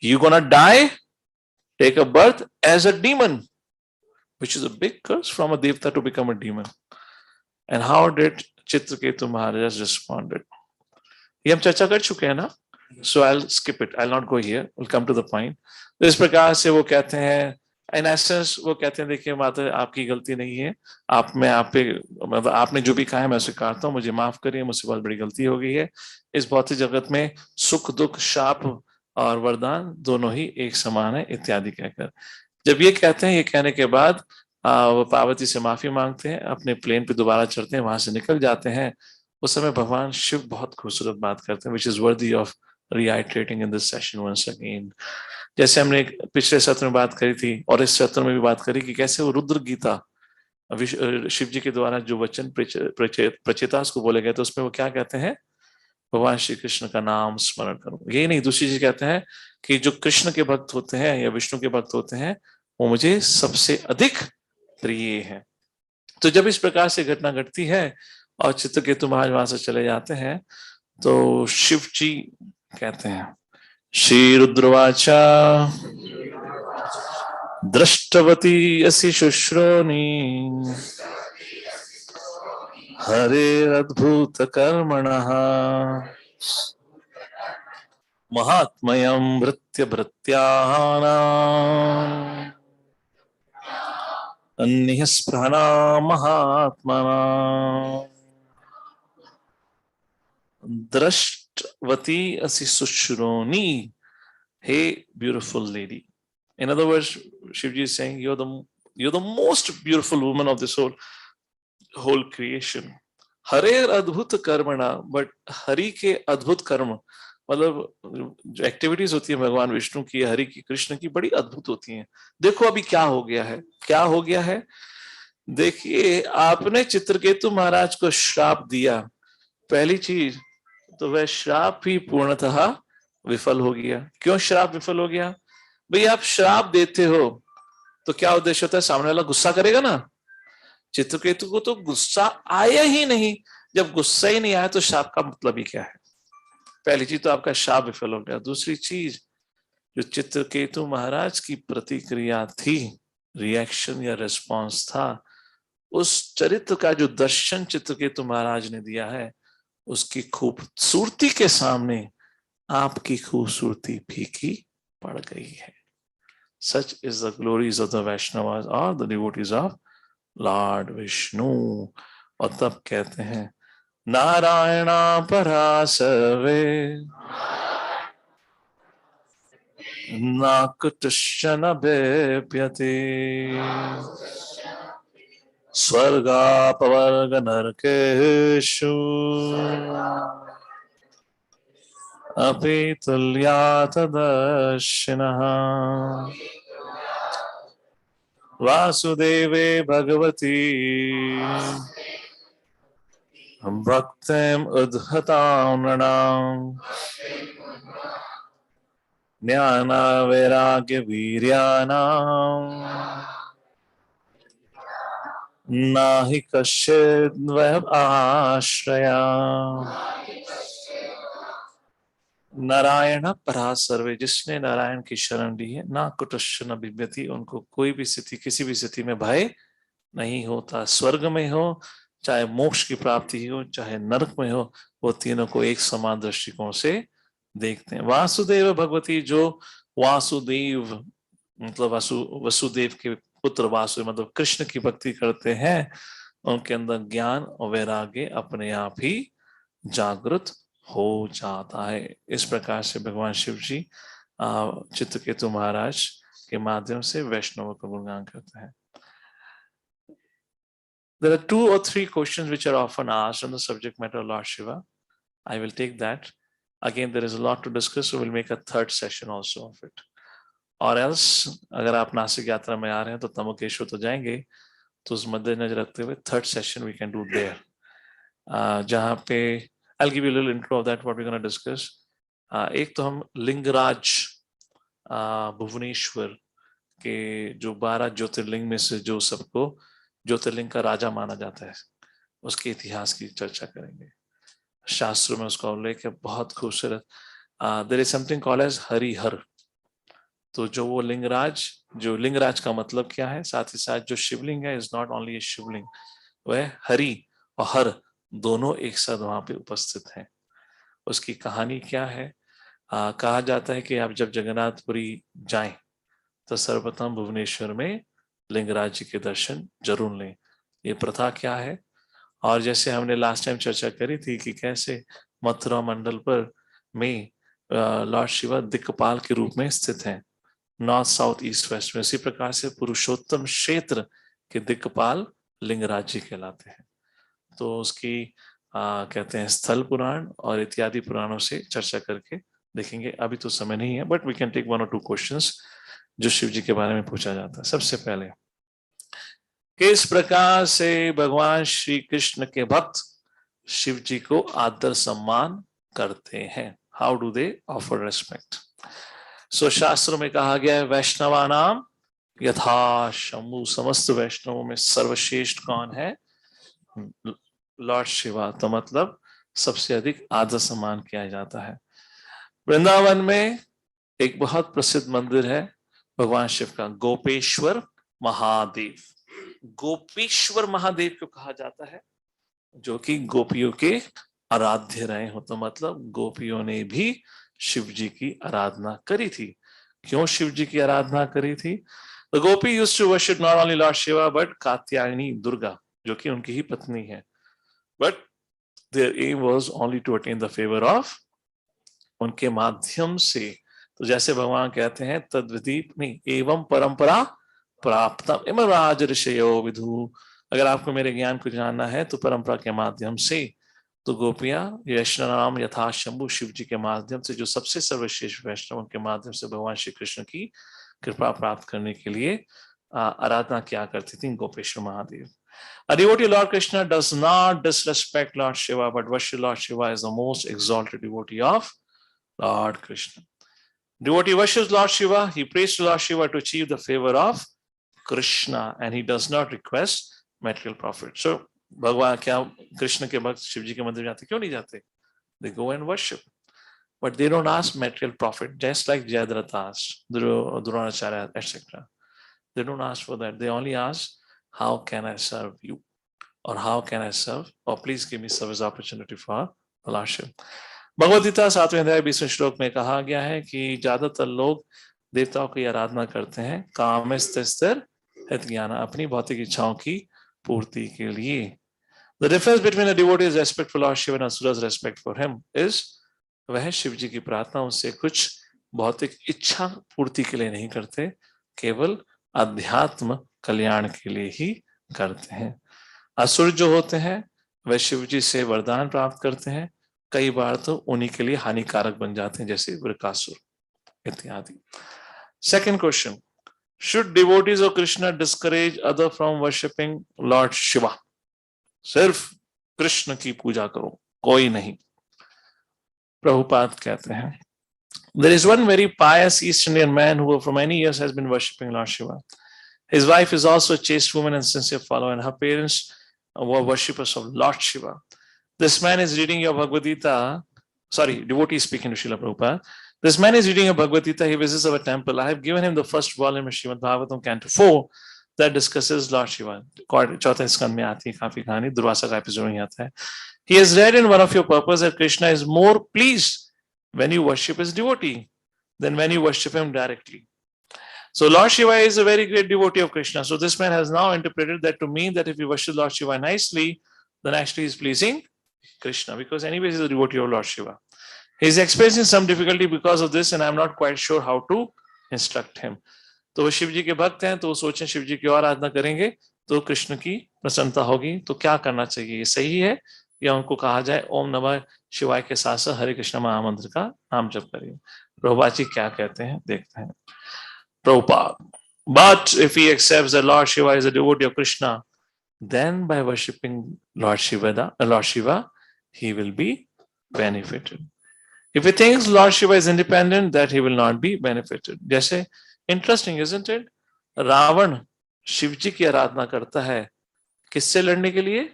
S1: You're gonna die, take a birth as a demon, which is a big curse from a devta to become a demon. And how did Chitraketu Maharaj responded? ये हम चर्चा कर चुके हैं ना, so I'll skip it. I'll not go here. We'll come to the point. तो इस प्रकार से वो कहते हैं, in essence वो कहते हैं, देखिए माता आपकी गलती नहीं है, मतलब आपने जो भी कहा है मैं स्वीकारता हूँ, मुझे माफ करिए, मुझसे बहुत बड़ी गलती हो गई है. इस भौतिक जगत में सुख दुख शाप और वरदान दोनों ही एक समान है इत्यादि कहकर. जब ये कहते हैं, ये कहने के बाद वो पार्वती से माफी मांगते हैं, अपने प्लेन पे दोबारा चढ़ते हैं, वहां से निकल जाते हैं. उस समय भगवान शिव बहुत खूबसूरत बात करते हैं, which is worthy of reiterating in this session once again. जैसे हमने पिछले सत्र में बात करी थी और इस सत्र में भी बात करी कि कैसे वो रुद्र गीता शिव जी के द्वारा जो वचन प्रचेतास को बोले गए तो उसमें वो क्या कहते हैं, भगवान श्री कृष्ण का नाम स्मरण करो. यही नहीं, दूसरी चीज कहते हैं कि जो कृष्ण के भक्त होते हैं या विष्णु के भक्त होते हैं वो मुझे सबसे अधिक प्रिय है. तो जब इस प्रकार से घटना घटती है और चित्रकेतु महाराज वहां से चले जाते हैं तो शिव जी कहते हैं, श्री रुद्रवाचा दृष्टवती असि शुश्रोणी हरे अद्भुत कर्मणः महात्मयं भृत्य भृत्यानाम् अन्यः स्पृहना महात्मना. दृष्टवती असि शुश्रोणी, hey beautiful lady. In other words, Shivji is saying you're the most beautiful woman of this whole creation. हरे अद्भुत कर्मणा, but हरि के अद्भुत कर्म मतलब जो एक्टिविटीज होती है भगवान विष्णु की, हरि की, कृष्ण की, बड़ी अद्भुत होती हैं। देखो अभी क्या हो गया है, क्या हो गया है। देखिए, आपने चित्रकेतु महाराज को श्राप दिया, पहली चीज तो वह श्राप ही पूर्णतः विफल हो गया। क्यों श्राप विफल हो गया? भाई आप श्राप देते हो तो क्या उद्देश्य होता है? सामने वाला गुस्सा करेगा ना। चित्रकेतु को तो गुस्सा आया ही नहीं। जब गुस्सा ही नहीं आया तो श्राप का मतलब ही क्या है? पहली चीज तो आपका श्राप विफल हो गया। दूसरी चीज, जो चित्रकेतु महाराज की प्रतिक्रिया थी, रिएक्शन या रिस्पॉन्स था, उस चरित्र का जो दर्शन चित्रकेतु महाराज ने दिया है, उसकी खूबसूरती के सामने आपकी खूबसूरती फीकी पड़ गई है। Such is the glories of the Vaishnavas or the devotees of Lord Vishnu। और तब कहते हैं नारायणा परा सर्वे न कुतश्चन बिभ्यते स्वर्गापवर्ग नरकेषु अपि तुल्यात दर्शिनः वासुदेवे भगवती भक्तिम उद्धतां नृणां ज्ञान वैराग्य वीर्याणां नाहि कश्चिद् वै आश्रया। नारायण परा सर्वे, जिसने नारायण की शरण ली है, ना कुटुश्च न बिभ्यति, उनको कोई भी स्थिति, किसी भी स्थिति में भय नहीं होता। स्वर्ग में हो, चाहे मोक्ष की प्राप्ति हो, चाहे नरक में हो, वो तीनों को एक समान दृष्टिकोण से देखते हैं। वासुदेव भगवती, जो वासुदेव मतलब वसुदेव के पुत्र वासु मतलब कृष्ण की भक्ति करते हैं, उनके अंदर ज्ञान और वैराग्य अपने आप ही जागृत हो जाता है। इस प्रकार से भगवान शिव जी चित्रकेतु महाराज के माध्यम से वैष्णवों का गुणगान करते हैं। There are 2 or 3 questions which are often asked on the subject matter of Lord Shiva. I will take that. Again, there is a lot to discuss, so we'll make a 3rd session also of it. Or else, अगर आप नासिक यात्रा में आ रहे हैं तो तमुकेश्वर तो जाएंगे, तो उस मद्देनजर रखते हुए 3rd session we can do there. जहाँ पे I'll give you a little intro of that what we're going to discuss. एक तो हम लिंगराज भुवनेश्वर के जो 12 ज्योतिर्लिंग में से जो सबको ज्योतिर्लिंग का राजा माना जाता है, उसके इतिहास की चर्चा करेंगे। शास्त्रों में उसका उल्लेख है, बहुत खूबसूरत। There is something called as Harihar. तो जो वो लिंगराज, जो लिंगराज का मतलब क्या है, साथ ही साथ जो शिवलिंग है इज नॉट ओनली ए शिवलिंग, वह हरि और हर दोनों एक साथ वहां पे उपस्थित हैं। उसकी कहानी क्या है? कहा जाता है कि आप जब जगन्नाथपुरी जाएं तो सर्वप्रथम भुवनेश्वर में लिंगराज जी के दर्शन जरूर लें। ये प्रथा क्या है? और जैसे हमने लास्ट टाइम चर्चा करी थी कि कैसे मथुरा मंडल पर में लॉर्ड शिवा दिक्पाल के रूप में स्थित हैं, नॉर्थ साउथ ईस्ट वेस्ट में, इसी प्रकार से पुरुषोत्तम क्षेत्र के दिक्पाल लिंगराज जी कहलाते हैं। तो उसकी कहते हैं स्थल पुराण और इत्यादि पुराणों से चर्चा करके देखेंगे। अभी तो समय नहीं है, but we can take 1 or 2 questions जो शिव जी के बारे में पूछा जाता है। सबसे पहले, किस प्रकार से भगवान श्री कृष्ण के भक्त शिव जी को आदर सम्मान करते हैं? How do they offer respect? So शास्त्रों में कहा गया है वैष्णवा नाम यथा शंभु, समस्त वैष्णवों में सर्वश्रेष्ठ कौन है? लॉर्ड शिवा। तो मतलब सबसे अधिक आदर सम्मान किया जाता है। वृंदावन में एक बहुत प्रसिद्ध मंदिर है भगवान शिव का, गोपेश्वर महादेव। गोपेश्वर महादेव क्यों कहा जाता है? जो कि गोपियों के आराध्य रहे हो, तो मतलब गोपियों ने भी शिव जी की आराधना करी थी। क्यों शिव जी की आराधना करी थी? The gopi used to worship not only Lord Shiva but Katyayani Durga, जो कि उनकी ही पत्नी है। But their aim was only to attain the favor of, उनके माध्यम से। तो जैसे भगवान कहते हैं तद्विधि नहीं एवं परंपरा प्राप्तम इमराज ऋषयो विधु, अगर आपको मेरे ज्ञान को जानना है तो परंपरा के माध्यम से तो गोपियां वैष्णव यथा शंभु, शिव जी के माध्यम से, जो सबसे सर्वश्रेष्ठ वैष्णव, के माध्यम से भगवान श्री कृष्ण की कृपा प्राप्त करने के लिए आराधना किया करती थी Gopeshwar Mahadev. A devotee of Lord Krishna does not disrespect Lord Shiva, but worship Lord Shiva is the most exalted devotee of Lord Krishna. Devotee worships Lord Shiva, he prays to Lord Shiva to achieve the favor of Krishna, and he does not request material profit. So, भगवान क्या कृष्ण के भक्त शिव जी के मंदिर जाते क्यों नहीं जाते? They go and worship, but they don't ask material profit, just like Jayadratha asked, Dronacharya, etc. They don't ask for that. They only ask, how can I serve you? Or how can I serve? Or please give me service opportunity for Lordship. Bhagavad Gita 7वें अध्याय 20वें श्लोक में कहा गया है कि ज्यादातर लोग देवताओं की आराधना करते हैं काम स्थिर हित ज्ञान, अपनी भौतिक इच्छाओं की पूर्ति के लिए. The difference between a devotee's respect for Lord Shiva and Asura's respect for him is, वह शिव जी की प्रार्थना उससे कुछ भौतिक इच्छा पूर्ति के लिए नहीं करते, केवल अध्यात्म कल्याण के लिए ही करते हैं. असुर जो होते हैं वह शिव जी से वरदान प्राप्त करते हैं, कई बार तो उन्हीं के लिए हानिकारक बन जाते हैं, जैसे वृकासुर इत्यादि. Second question, should devotees of Krishna discourage other from worshipping Lord Shiva? सिर्फ कृष्ण की पूजा करो, कोई नहीं. प्रभुपाद कहते हैं, there is one very pious East Indian man who for many years has been worshipping Lord Shiva. His wife is also a chaste woman and sincere follower, and her parents were worshippers of Lord Shiva. This man is reading your Bhagavad Gita. Sorry, devotee speaking to Srila Prabhupada. This man is reading a Bhagavad Gita. He visits our temple. I have given him the first volume of Srimad Bhagavatam, Canto 4, that discusses Lord Shiva. चौथे स्कंद में आती है काफी कहानी, दुर्वासा का episode में आता है. He has read in one of your purposes that Krishna is more pleased when you worship his devotee than when you worship him directly. So Lord Shiva is a very great devotee of Krishna. So this man has now interpreted that to mean that if you worship Lord Shiva nicely, then actually he's pleasing Krishna, because anyways he's a devotee of Lord Shiva. He's experiencing some difficulty because of this, and I'm not quite sure how to instruct him. तो वो शिव जी के भक्त हैं, तो वो सोचें शिव जी की और आराधना करेंगे तो कृष्ण की प्रसन्नता होगी, तो क्या करना चाहिए? ये सही है या उनको कहा जाए ओम नमः शिवाय के साथ साथ हरे कृष्ण महामंत्र का नाम जप करिए? प्रभुपाद जी क्या कहते हैं, देखते हैं. Prabhupada, but if he accepts that Lord Shiva is a devotee of Krishna, then by worshipping Lord Shiva, he will be benefited. If he thinks Lord Shiva is independent, that he will not be benefited. जैसे interesting, isn't it? Ravan Shiv जी की आराधना करता है, किससे लड़ने के लिए?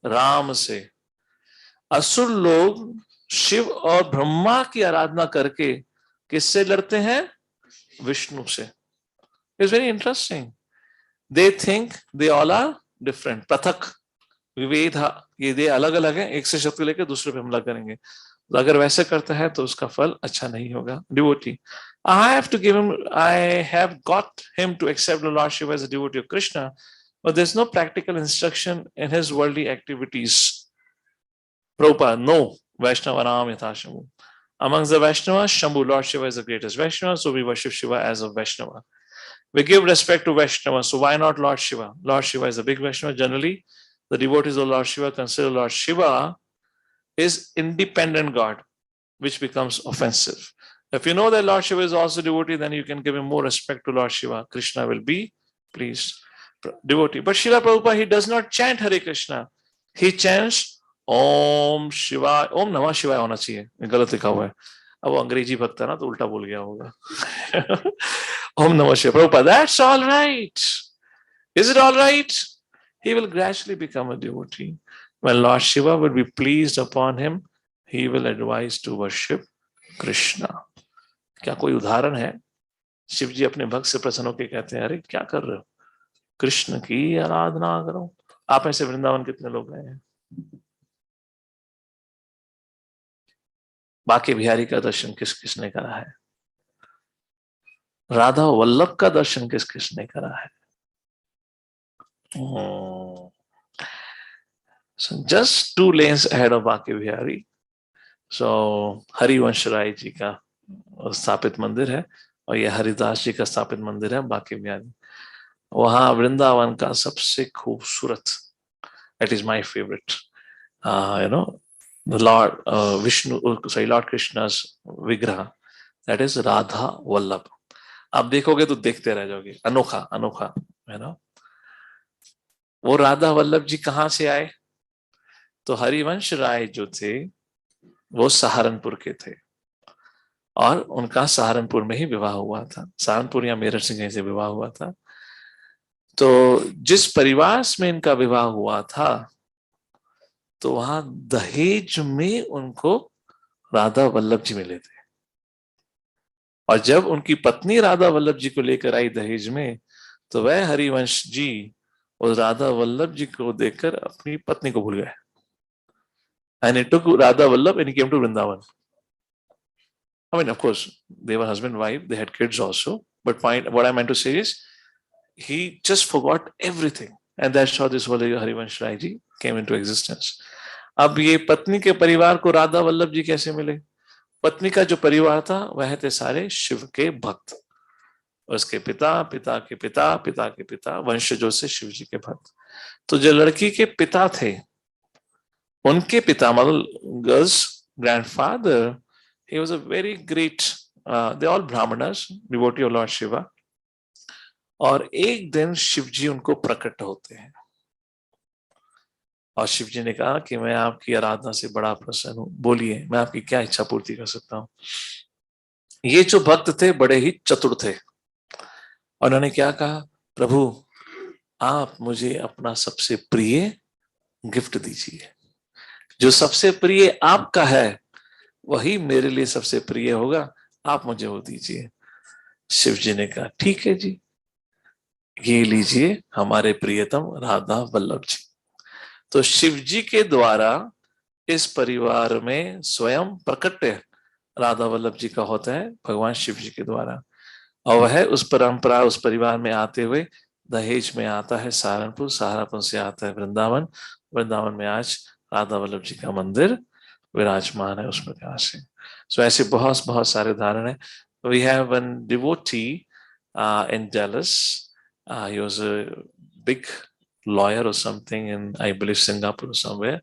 S1: राम से. असुर लोग शिव और ब्रह्मा की आराधना करके किससे लड़ते हैं? विष्णु से. It's very interesting. They think they all are different. पृथक विवेधा, ये अलग अलग है, एक से शक्ति लेकर दूसरे पे हमला करेंगे. तो अगर वैसे करता है तो उसका फल अच्छा नहीं होगा. Devotee, I have got him to accept the Lord Shiva as a devotee of Krishna, but there's no practical instruction in his worldly activities. Prabhupada, no. Vaishnava Ram Yatha Shambhu. Amongst the Vaishnavas, Shambhu, Lord Shiva is the greatest Vaishnava, so we worship Shiva as a Vaishnava. We give respect to Vaishnava, so why not Lord Shiva? Lord Shiva is a big Vaishnava. Generally, the devotees of Lord Shiva consider Lord Shiva is independent God, which becomes offensive. If you know that Lord Shiva is also devotee, then you can give him more respect to Lord Shiva. Krishna will be pleased. Devotee. But Srila Prabhupada, he does not chant Hare Krishna. He chants ओम शिवाय, ओम नमः शिवाय होना चाहिए, गलत लिखा हुआ है. अब वो अंग्रेजी भक्त है ना तो उल्टा बोल गया होगा. ओम नमः शिवाय. Prabhupada, that's all right. Is it all right? He will gradually become a devotee. When Lord Shiva will be pleased upon him, he will advise to worship Krishna. क्या कोई उदाहरण है? शिव जी अपने भक्त से प्रसन्न होकर कहते हैं, अरे क्या कर रहे हो, कृष्ण की आराधना करो. आप ऐसे वृंदावन कितने लोग गए हैं? बाके बिहारी का दर्शन किस किसने करा है? राधा वल्लभ का दर्शन किस किसने करा है? So just 2 lanes ahead of Banke Bihari, so Harivansh Rai ji का स्थापित मंदिर है और यह हरिदास जी का स्थापित मंदिर है बाके बिहारी. वहां वृंदावन का सबसे खूबसूरत, that is my favorite, the Lord Vishnu, sorry, Lord Krishna's vigraha, that is Radha Vallabh. आप देखोगे तो देखते रह जाओगे, अनोखा अनोखा, है ना। वो राधा वल्लभ जी कहां से आए? तो हरिवंश राय जो थे वो सहारनपुर के थे, और उनका सहारनपुर में ही विवाह हुआ था, सहारनपुर या मेरठ से कहीं से विवाह हुआ था। तो जिस परिवार में इनका विवाह हुआ था, तो वहां दहेज में उनको राधा वल्लभ जी मिले थे। और जब उनकी पत्नी राधा वल्लभ जी को लेकर आई दहेज में, तो वह हरिवंश जी उस राधा वल्लभ जी को देखकर अपनी पत्नी को भूल गए। And it took Radha Vallabh and he came to Vrindavan. I mean, of course, they were husband and wife, they had kids also. But what I meant to say is, he just forgot everything. And that's how this whole Harivansh Rai ji came into existence. अब ये पत्नी के परिवार को राधा वल्लभ जी कैसे मिले? पत्नी का जो परिवार था वह थे सारे शिव के भक्त, उसके पिता, पिता के पिता, पिता के पिता, वंशजों से शिव जी के भक्त। तो जो लड़की के पिता थे, उनके पिता मतलब girls grandfather, he was a very great, they all brahmanas, devotee of Lord Shiva. और एक दिन शिव जी उनको प्रकट होते हैं, और शिव जी ने कहा कि मैं आपकी आराधना से बड़ा प्रसन्न हूं, बोलिए मैं आपकी क्या इच्छा पूर्ति कर सकता हूं। ये जो भक्त थे बड़े ही चतुर थे, और उन्होंने क्या कहा, प्रभु आप मुझे अपना सबसे प्रिय गिफ्ट दीजिए, जो सबसे प्रिय आपका है वही मेरे लिए सबसे प्रिय होगा, आप मुझे वो दीजिए। शिव जी ने कहा ठीक है जी, ये लीजिए हमारे प्रियतम राधा वल्लभ जी। तो शिव जी के द्वारा इस परिवार में स्वयं प्रकट राधा वल्लभ जी का होता है, भगवान शिव जी के द्वारा। और वह उस परंपरा, उस परिवार में आते हुए दहेज में आता है सहारनपुर, सहारनपुर से आता है वृंदावन, वृंदावन में आज राधा वल्लभ जी का मंदिर विराजमान है उस प्रकार से। सो ऐसे बहुत बहुत सारे उदाहरण है। We have one devotee in Dallas, he was a big lawyer or something in, I believe, Singapore or somewhere.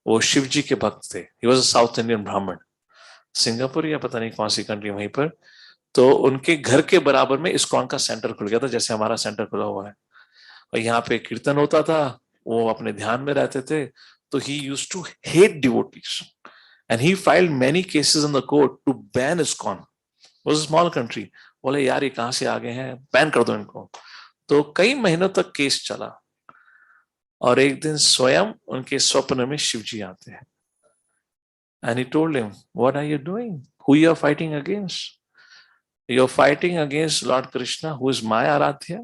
S1: वो शिव जी के भक्त थे, he was a South Indian ब्राह्मण, सिंगापुर या पता नहीं कौन सी कंट्री वहीं पर। तो उनके घर के बराबर में इस्कॉन का सेंटर खुल गया था, जैसे हमारा सेंटर खुला हुआ है, और यहाँ पे कीर्तन होता था, वो अपने ध्यान में रहते थे। तो he used to hate devotees and he filed many cases in the court to ban ISKCON. It was a small country. बोले यार ये कहां से आ गए हैं, बैन कर दो इनको। तो कई महीनों तक केस चला, और एक दिन स्वयं उनके स्वप्न में शिव जी आते हैं। And he told him, what are you doing? Who you are fighting against? You're fighting against Lord Krishna, who is my Aradhya.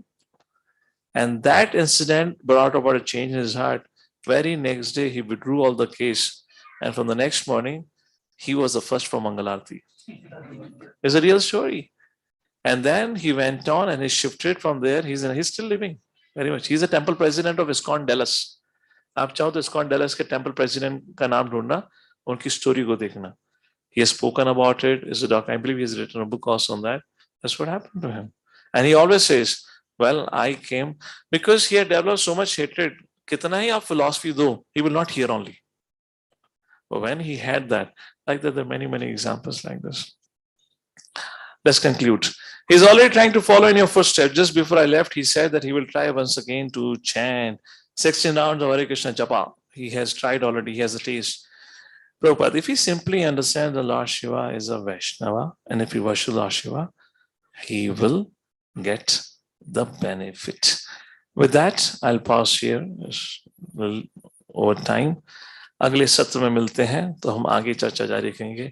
S1: And that incident brought about a change in his heart. Very next day, he withdrew all the case. And from the next morning, he was the first for Mangalarti. It's a real story. And then he went on and he shifted from there. He's still living very much. He's the temple president of ISKCON Dallas. आप चाहो तो ISKCON Dallas के temple president का नाम ढूंढना, उनकी story को देखना. He has spoken about it. Is a doc. I believe he has written a book also on that. That's what happened to him. And he always says, well, I came because he had developed so much hatred. कितना ही आप philosophy दो, he will not hear only. But when he had that, like that, there are many, many examples like this. Let's conclude. He's already trying to follow in your footsteps. Just before I left, he said that he will try once again to chant 16 rounds of Hare Krishna Japa. He has tried already. He has a taste. Prabhupada, if he simply understands that Lord Shiva is a Vaishnava, and if he worships Lord Shiva, he will get the benefit. With that, I'll pause here over time. अगले सत्र में मिलते हैं तो हम आगे चर्चा जारी रखेंगे।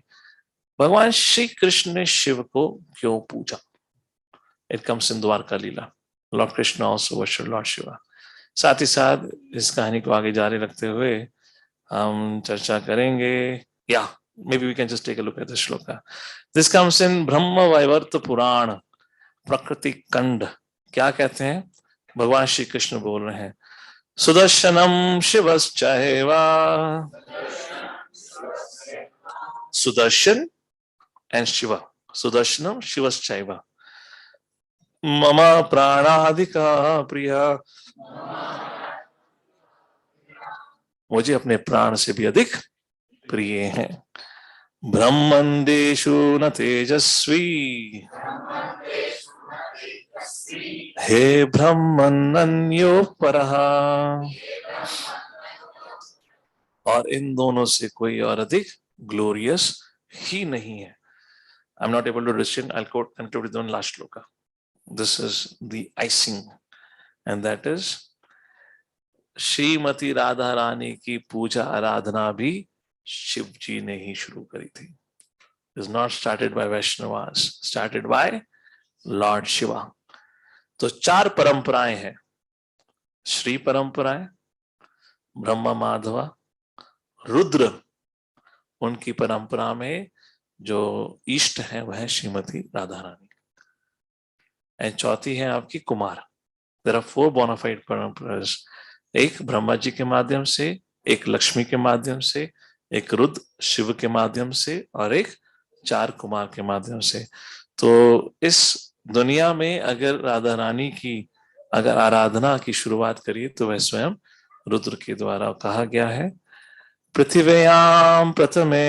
S1: भगवान श्री कृष्ण ने शिव को क्यों पूजा? It comes in Dwarka Leela. Lord Krishna also worshipped Lord Shiva. साथ ही साथ इस कहानी को आगे जारी रखते हुए हम चर्चा करेंगे, या maybe we can just take a look at this shloka. This comes in ब्रह्म वैवर्त पुराण प्रकृति कंड। क्या कहते हैं? भगवान श्री कृष्ण बोल रहे हैं, सुदर्शनम शिवश्चैवा, सुदर्शन एंड शिवा, सुदर्शनम शिवश्चैवा, मम प्राणाधिका प्रिय मुझे अपने प्राण से भी अधिक प्रिय हैं। ब्रह्मंडेषु न तेजस्वी, हे ब्रह्मन्यो परः। और इन दोनों से कोई और अधिक ग्लोरियस ही नहीं है। I'm not able to distinguish. I'll conclude with one last shloka. This is the icing, and that is Shrimati Radha Rani की पूजा आराधना भी शिव जी ने ही शुरू करी थी. It is not started by Vaishnavas, started by Lord Shiva. तो 4 परंपराएं हैं. श्री परंपराएं, ब्रह्मा माधवा, रुद्र, उनकी परंपरा में जो इष्ट है वह है श्रीमती राधा रानी. एंड चौथी है आपकी कुमार. देयर आर 4 बोनाफाइड परंपरास. एक ब्रह्मा जी के माध्यम से, एक लक्ष्मी के माध्यम से, एक रुद्र शिव के माध्यम से, और एक 4 कुमार के माध्यम से. तो इस दुनिया में अगर राधा रानी की अगर आराधना की शुरुआत करिए तो वह स्वयं रुद्र के द्वारा कहा गया है. पृथिव्याम प्रथमे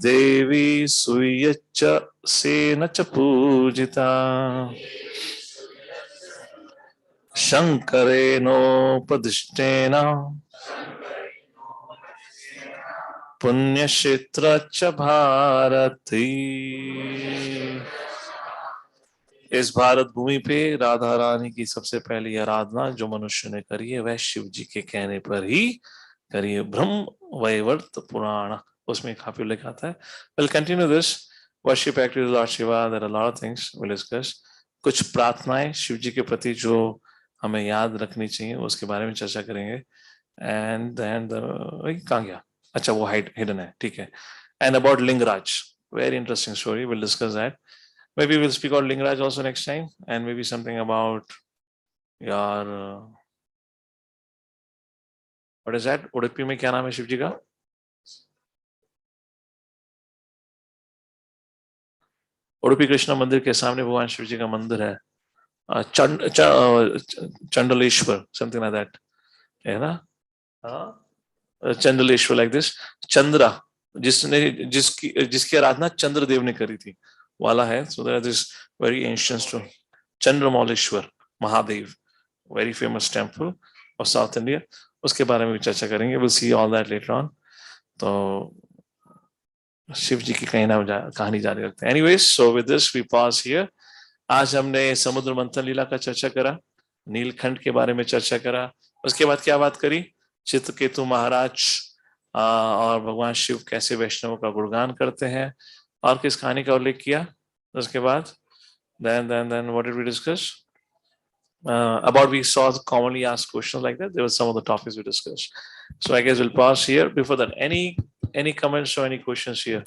S1: देवी सूयच्च सेन च पूजिता, शंकरेणोपदिष्टेन पुण्यक्षेत्र च भारती. इस भारत भूमि पे राधा रानी की सबसे पहली आराधना जो मनुष्य ने करी है वह शिव जी के कहने पर ही करी है. ब्रह्म वैवर्त पुराण उसमें काफी लिखा था. Will continue this worship activity Lord Shiva. There are lot of things will discuss. कुछ प्रार्थनाएं शिव जी के प्रति जो हमें याद रखनी चाहिए उसके बारे में चर्चा करेंगे. एंड देन कहाँ गया, अच्छा वो हिडन है, ठीक है. And about Lingaraj, very interesting story, will discuss that. Maybe we'll speak about Lingaraj also next time, and maybe something about your what is that? Udupi में क्या नाम है शिव जी का? उडुपी कृष्ण मंदिर के सामने भगवान शिव जी का मंदिर है. चंडलेश्वर, something like that, है ना? चंडलेश्वर like this. चंद्रा, जिसकी आराधना चंद्रदेव ने करी थी वाला है. So there is this very ancient story. Chandramouleshwar Mahadev, very famous temple of South India. उसके बारे में भी चर्चा करेंगे. We'll see all that later on. तो शिव जी की कहानी जारी रखते हैं. Anyways, so with this we pause here. आज हमने समुद्र मंथन लीला का चर्चा करा, नीलखंड के बारे में चर्चा करा. उसके बाद क्या बात करी? चित्रकेतु महाराज और भगवान शिव कैसे वैष्णवों का गुणगान करते हैं, और किस कहानी का उल्लेख किया. उसके बाद then what did we discuss? About we saw commonly asked questions like that. There were some of the topics we discussed. So I guess we'll pause here. Before that, any comments or any questions here?